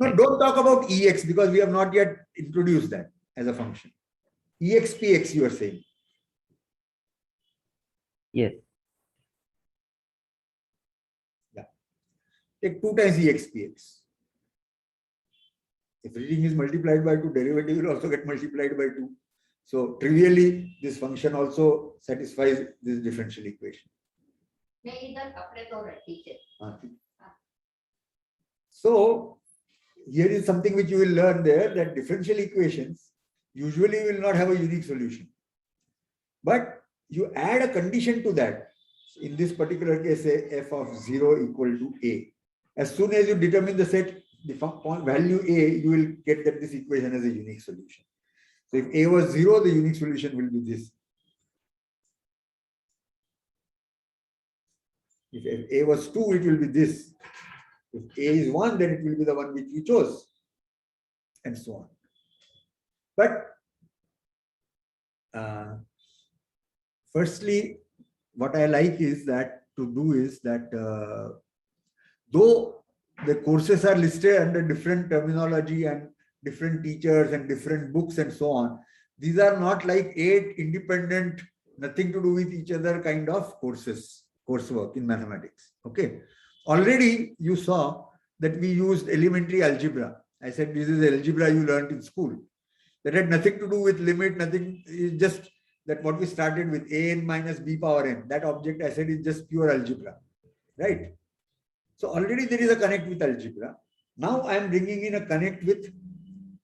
No, don't talk about ex because we have not yet introduced that as a function. Expx you are saying.
Yes.
Yeah. Take 2 times expx. If everything is multiplied by 2, derivative will also get multiplied by 2. So trivially, this function also satisfies this differential equation. So here is something which you will learn there, that differential equations usually will not have a unique solution. But you add a condition to that. In this particular case, say f of 0 equal to a. As soon as you determine the set, the value a, you will get that this equation has a unique solution. So if a was 0, the unique solution will be this. If a was 2, it will be this. If a is 1, then it will be the one which we chose, and so on. But firstly, what I like is that though the courses are listed under different terminology and different teachers and different books and so on, these are not like 8 independent, nothing to do with each other kind of coursework in mathematics. Okay. Already you saw that we used elementary algebra. I said this is algebra you learned in school. That had nothing to do with limit, nothing, just that what we started with an minus b power n, that object I said is just pure algebra, right? So already there is a connect with algebra. Now I am bringing in a connect with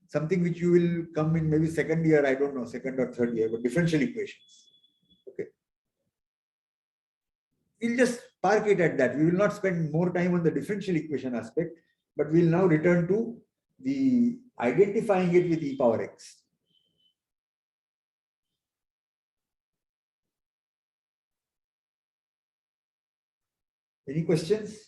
something which you will come in maybe second year, I don't know, second or third year, but differential equations. Okay. We'll just park it at that. We will not spend more time on the differential equation aspect, but we'll now return to the identifying it with e power x. Any questions?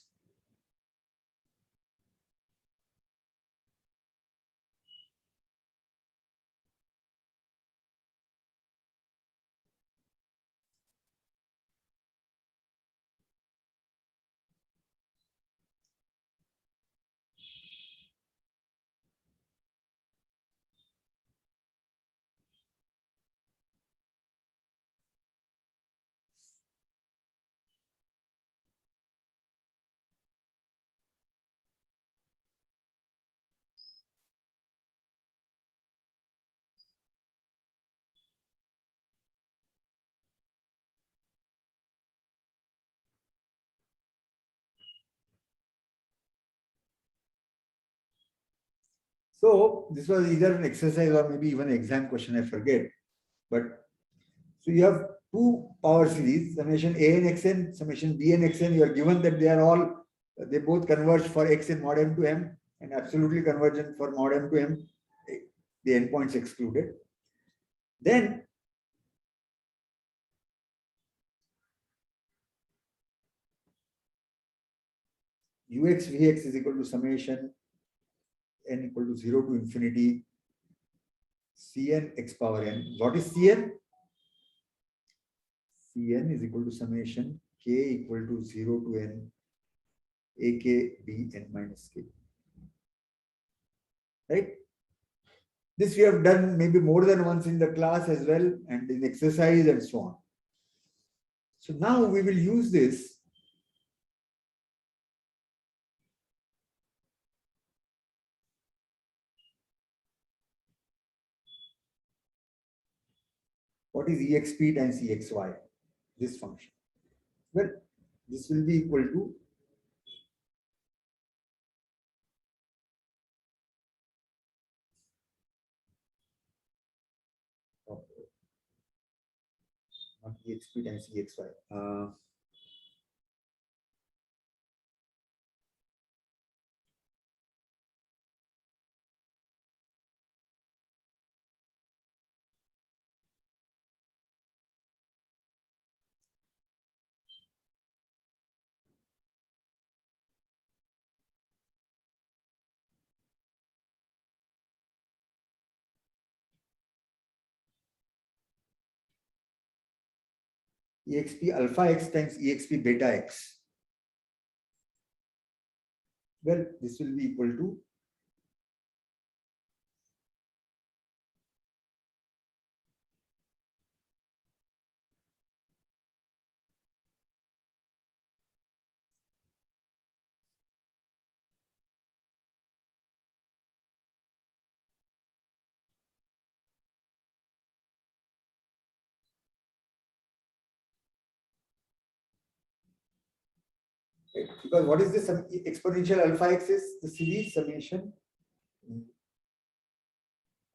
So this was either an exercise or maybe even an exam question, I forget. But so you have two power series, summation a n xn, summation b n xn. You are given that they both converge for x in mod m to m and absolutely convergent for mod m to m, the endpoints excluded. Then ux vx is equal to summation n equal to 0 to infinity Cn x power n. What is Cn? Cn is equal to summation k equal to 0 to n ak b n minus k. Right? This we have done maybe more than once in the class as well and in exercise and so on. So now we will use this what is exp times exy, this function. Well, this will be equal to not exp times exy. exp alpha x times exp beta x. Well, this will be equal to because what is this exponential alpha x is the series summation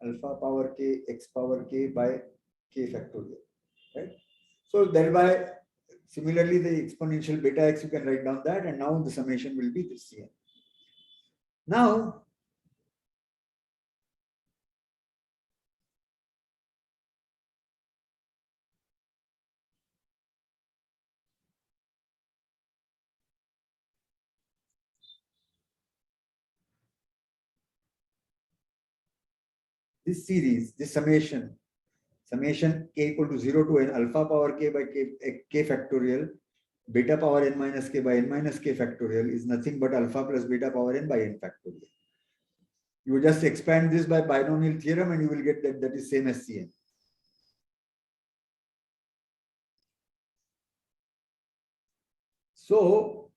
alpha power k x power k by k factorial, right? So thereby, similarly, the exponential beta x, you can write down that, and now the summation will be this here. Now, this series, this summation k equal to 0 to n alpha power k by k factorial, beta power n minus k by n minus k factorial is nothing but alpha plus beta power n by n factorial. You just expand this by binomial theorem and you will get that is same as Cn. So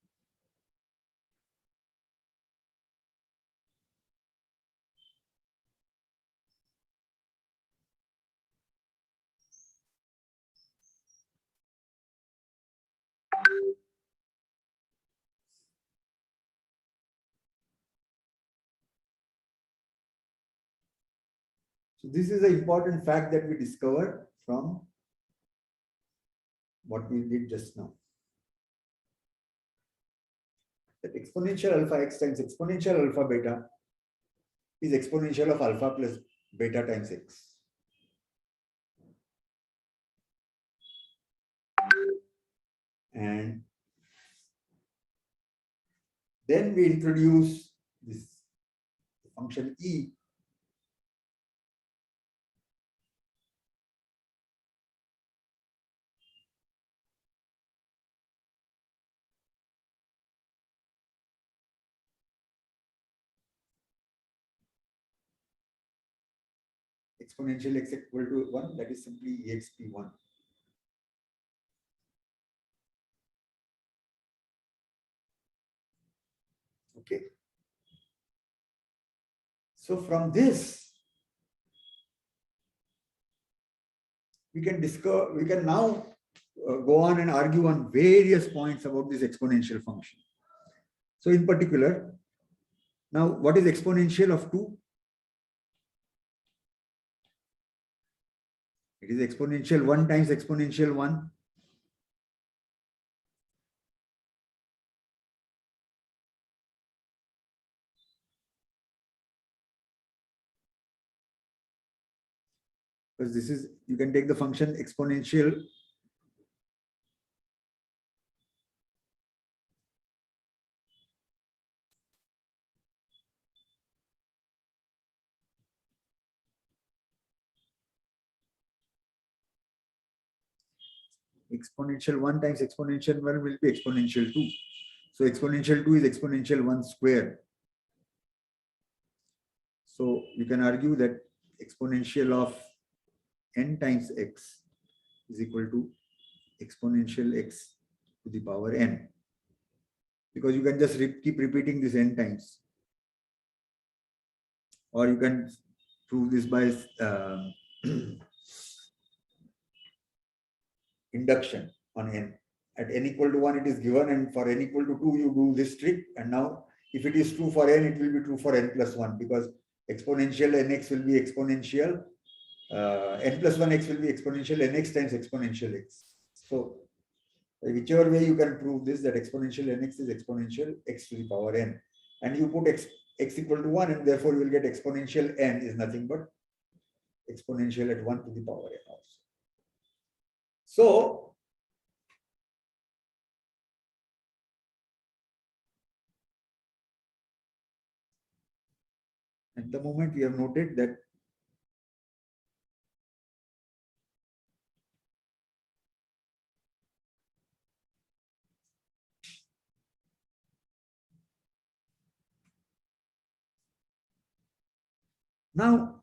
this is an important fact that we discovered from what we did just now. That exponential alpha x times exponential alpha beta is exponential of alpha plus beta times x. And then we introduce this function e. Exponential x equal to 1, that is simply exp1. Okay. So from this, we can now go on and argue on various points about this exponential function. So in particular, now what is exponential of 2? It is exponential 1 times exponential 1. Because this is, you can take the function exponential exponential 1 times exponential 1 will be exponential 2. So exponential 2 is exponential 1 square. So you can argue that exponential of n times x is equal to exponential x to the power n. Because you can just keep repeating this n times. Or you can prove this by induction on n. At n equal to 1 it is given, and for n equal to 2 you do this trick, and now if it is true for n, it will be true for n plus 1, because exponential nx will be exponential, n plus 1x will be exponential nx times exponential x. So whichever way you can prove this, that exponential nx is exponential x to the power n, and you put x equal to 1, and therefore you will get exponential n is nothing but exponential at 1 to the power n also. So at the moment we have noted that now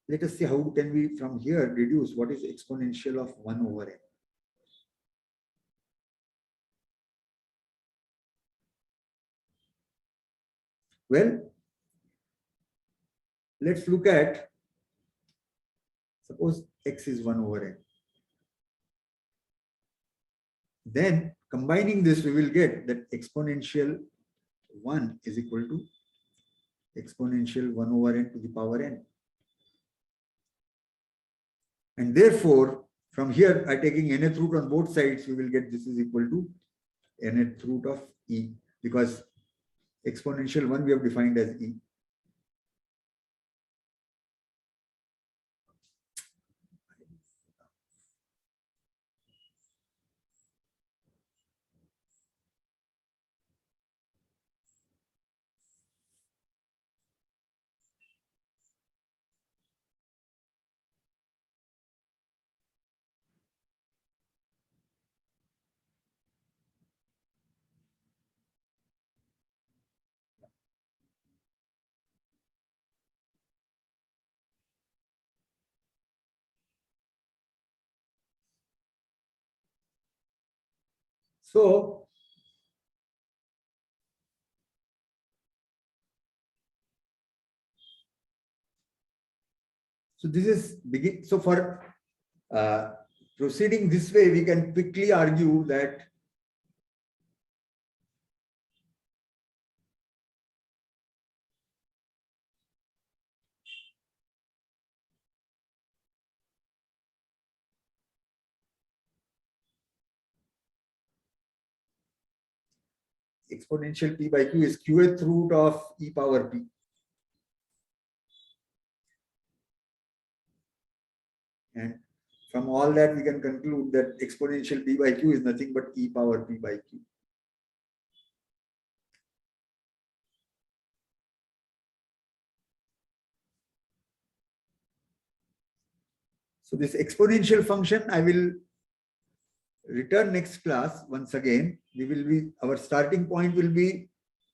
let us see how can we from here reduce what is exponential of 1 over n. Well, let's look at, suppose x is 1 over n. Then combining this, we will get that exponential 1 is equal to exponential 1 over n to the power n. And therefore, from here, by taking nth root on both sides, we will get this is equal to nth root of e, because exponential 1 we have defined as e. So this is begin. So for proceeding this way, we can quickly argue that exponential p by q is qth root of e power p. And from all that, we can conclude that exponential p by q is nothing but e power p by q. So this exponential function, I will return next class once again. We will be, our starting point will be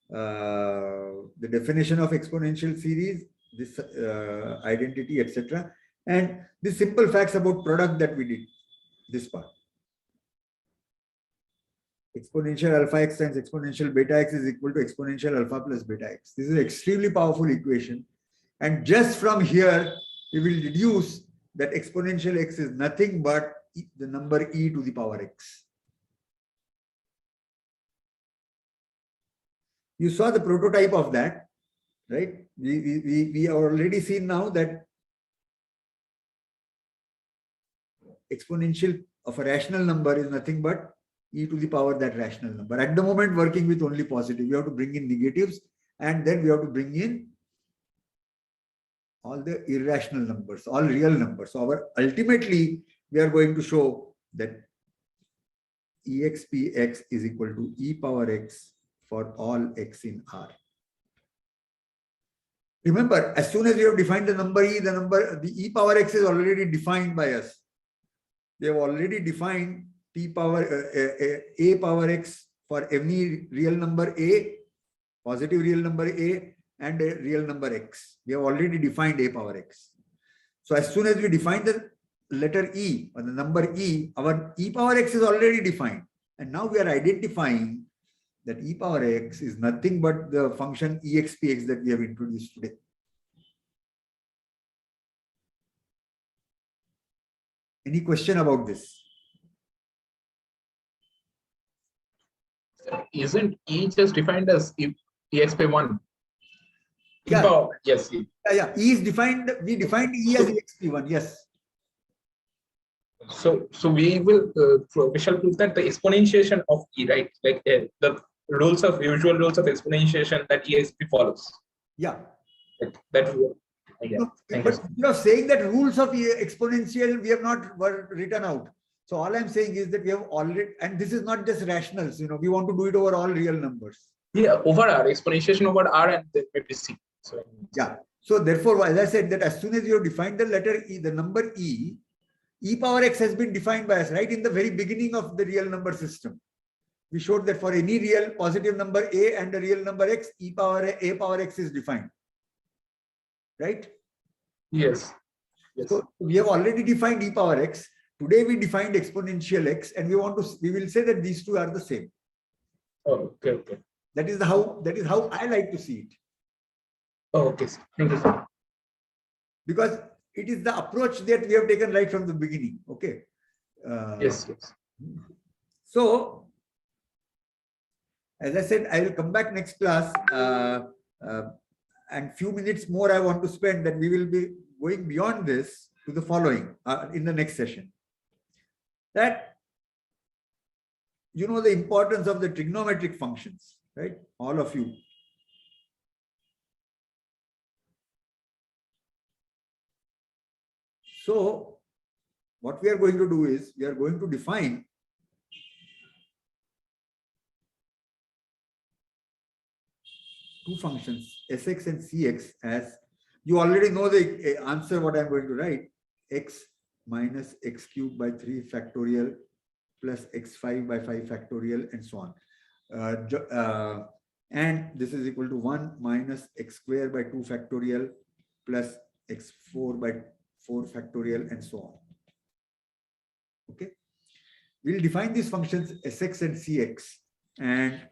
the definition of exponential series, this identity, etc. And the simple facts about product that we did, this part. Exponential alpha x times exponential beta x is equal to exponential alpha plus beta x. This is an extremely powerful equation. And just from here, we will deduce that exponential x is nothing but the number e to the power x. You saw the prototype of that, right? We are already seen now that exponential of a rational number is nothing but e to the power that rational number. At the moment, working with only positive, we have to bring in negatives, and then we have to bring in all the irrational numbers, all real numbers. So ultimately, we are going to show that expx is equal to e power x for all x in R. Remember, as soon as we have defined the number e, the e power x is already defined by us. We have already defined a power x for any real number a, positive real number a, and a real number x. We have already defined a power x. So as soon as we define the letter e or the number e, our e power x is already defined. And now we are identifying that e power x is nothing but the function expx that we have introduced today. Any question about this?
Isn't E just defined as exp1?
Yeah.
Yes.
Yeah. E is defined. We defined E as exp1. Yes.
So we shall prove that the exponentiation of E, right? Like the usual rules of exponentiation that exp follows.
Yeah.
That. Yeah.
But you know, saying that rules of exponential we have not written out. So all I'm saying is that we have already, and this is not just rationals. You know, we want to do it over all real numbers.
Yeah, over R, exponentiation over R, and then maybe C. So
yeah. So therefore, as I said, that as soon as you have defined the letter E, the number E, e power x has been defined by us, right? In the very beginning of the real number system, we showed that for any real positive number a and a real number x, a power x is defined. Right?
Yes.
So we have already defined e power x. Today we defined exponential x, and we will say that these two are the same.
Oh, okay.
That is how I like to see it.
Oh, okay. Thank you, sir.
Because it is the approach that we have taken right from the beginning. Okay.
Yes.
So, as I said, I will come back next class. And few minutes more I want to spend, that we will be going beyond this to the following in the next session. That, you know, the importance of the trigonometric functions, right? All of you. So what we are going to do is we are going to define two functions, Sx and Cx, as you already know the answer what I'm going to write, x minus x cubed by 3 factorial plus x5 by 5 factorial and so on. And this is equal to 1 minus x squared by 2 factorial plus x4 by 4 factorial and so on. Okay. We'll define these functions Sx and Cx, and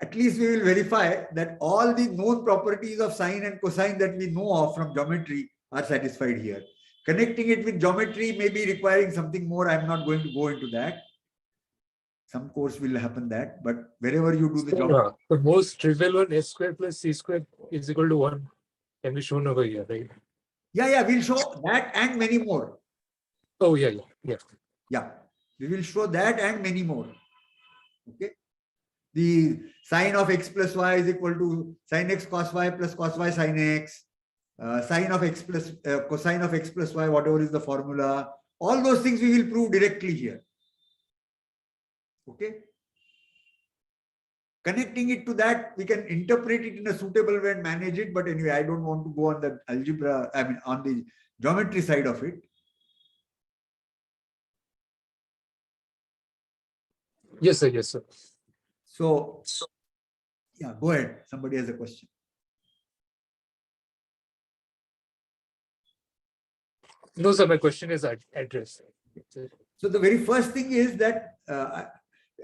at least we will verify that all the known properties of sine and cosine that we know of from geometry are satisfied here. Connecting it with geometry may be requiring something more. I'm not going to go into that. Some course will happen that, but wherever you do the job.
The most trivial one, s squared plus c squared is equal to 1, can be shown over here, right?
Yeah, we'll show that and many more.
Oh, yeah.
Yeah, we will show that and many more. Okay. The sine of x plus y is equal to sine x cos y plus cos y sine x. Sine of x plus cosine of x plus y, whatever is the formula. All those things we will prove directly here. Okay. Connecting it to that, we can interpret it in a suitable way and manage it. But anyway, I don't want to go on the algebra, on the geometry side of it.
Yes, sir.
So yeah, go ahead. Somebody has a question.
No, sir, my question is addressed.
So the very first thing is that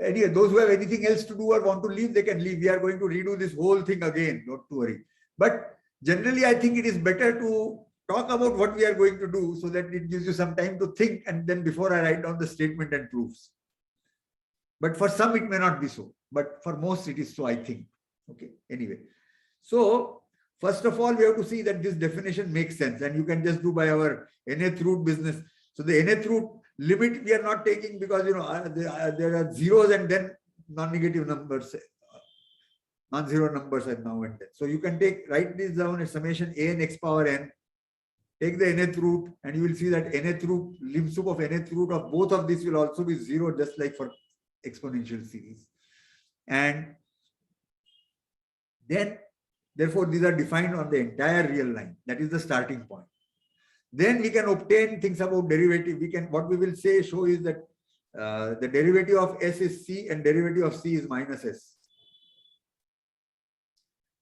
anyway, those who have anything else to do or want to leave, they can leave. We are going to redo this whole thing again, not to worry. But generally, I think it is better to talk about what we are going to do so that it gives you some time to think, and then before I write down the statement and proofs. But for some, it may not be so. But for most, it is so, I think. Okay. Anyway. So first of all, we have to see that this definition makes sense. And you can just do by our nth root business. So the nth root limit we are not taking because, you know, there are zeros and then non-negative numbers, non-zero numbers are now and then. So you can write this down as summation a n x power n. Take the nth root and you will see that nth root, lim sup of nth root of both of these will also be 0, just like for exponential series. And then, therefore, these are defined on the entire real line. That is the starting point. Then we can obtain things about derivative. What we will show is that the derivative of s is c and derivative of c is minus s.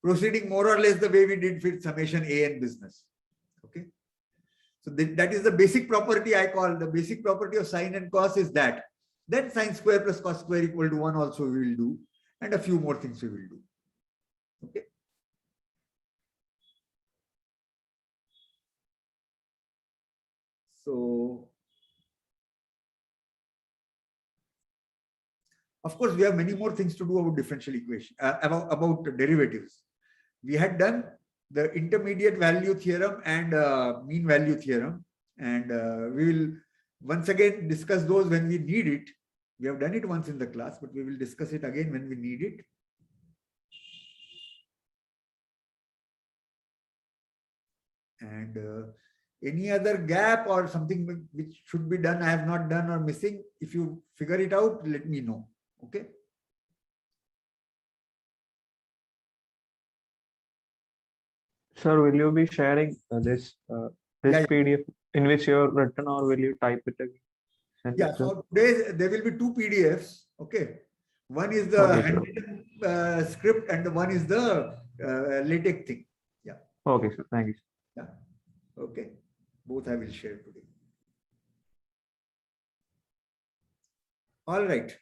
Proceeding more or less the way we did with summation a n business. Okay. So that is the basic property I call the basic property of sine and cos is that. Then sine square plus cos square equal to 1 also we will do, and a few more things we will do. Okay. So, of course, we have many more things to do about differential equation, about derivatives. We had done the intermediate value theorem and mean value theorem, and we will once again discuss those when we need it. We have done it once in the class, but we will discuss it again when we need it. And any other gap or something which should be done, I have not done or missing. If you figure it out, let me know. Okay.
Sir, will you be sharing this
Yeah.
PDF in which you have written, or will you type it again? Send
Yeah,
it to-
so today there will be 2 PDFs. Okay. One is the
Okay, sir.
handwritten script and the one is the LaTeX thing. Yeah.
Okay, sir. Thank you.
Yeah. Okay. Both I will share today. All right.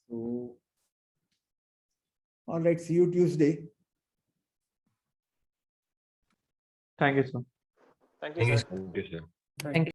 So, all right. See you Tuesday.
Thank you, sir.
Thank you.
Thank you.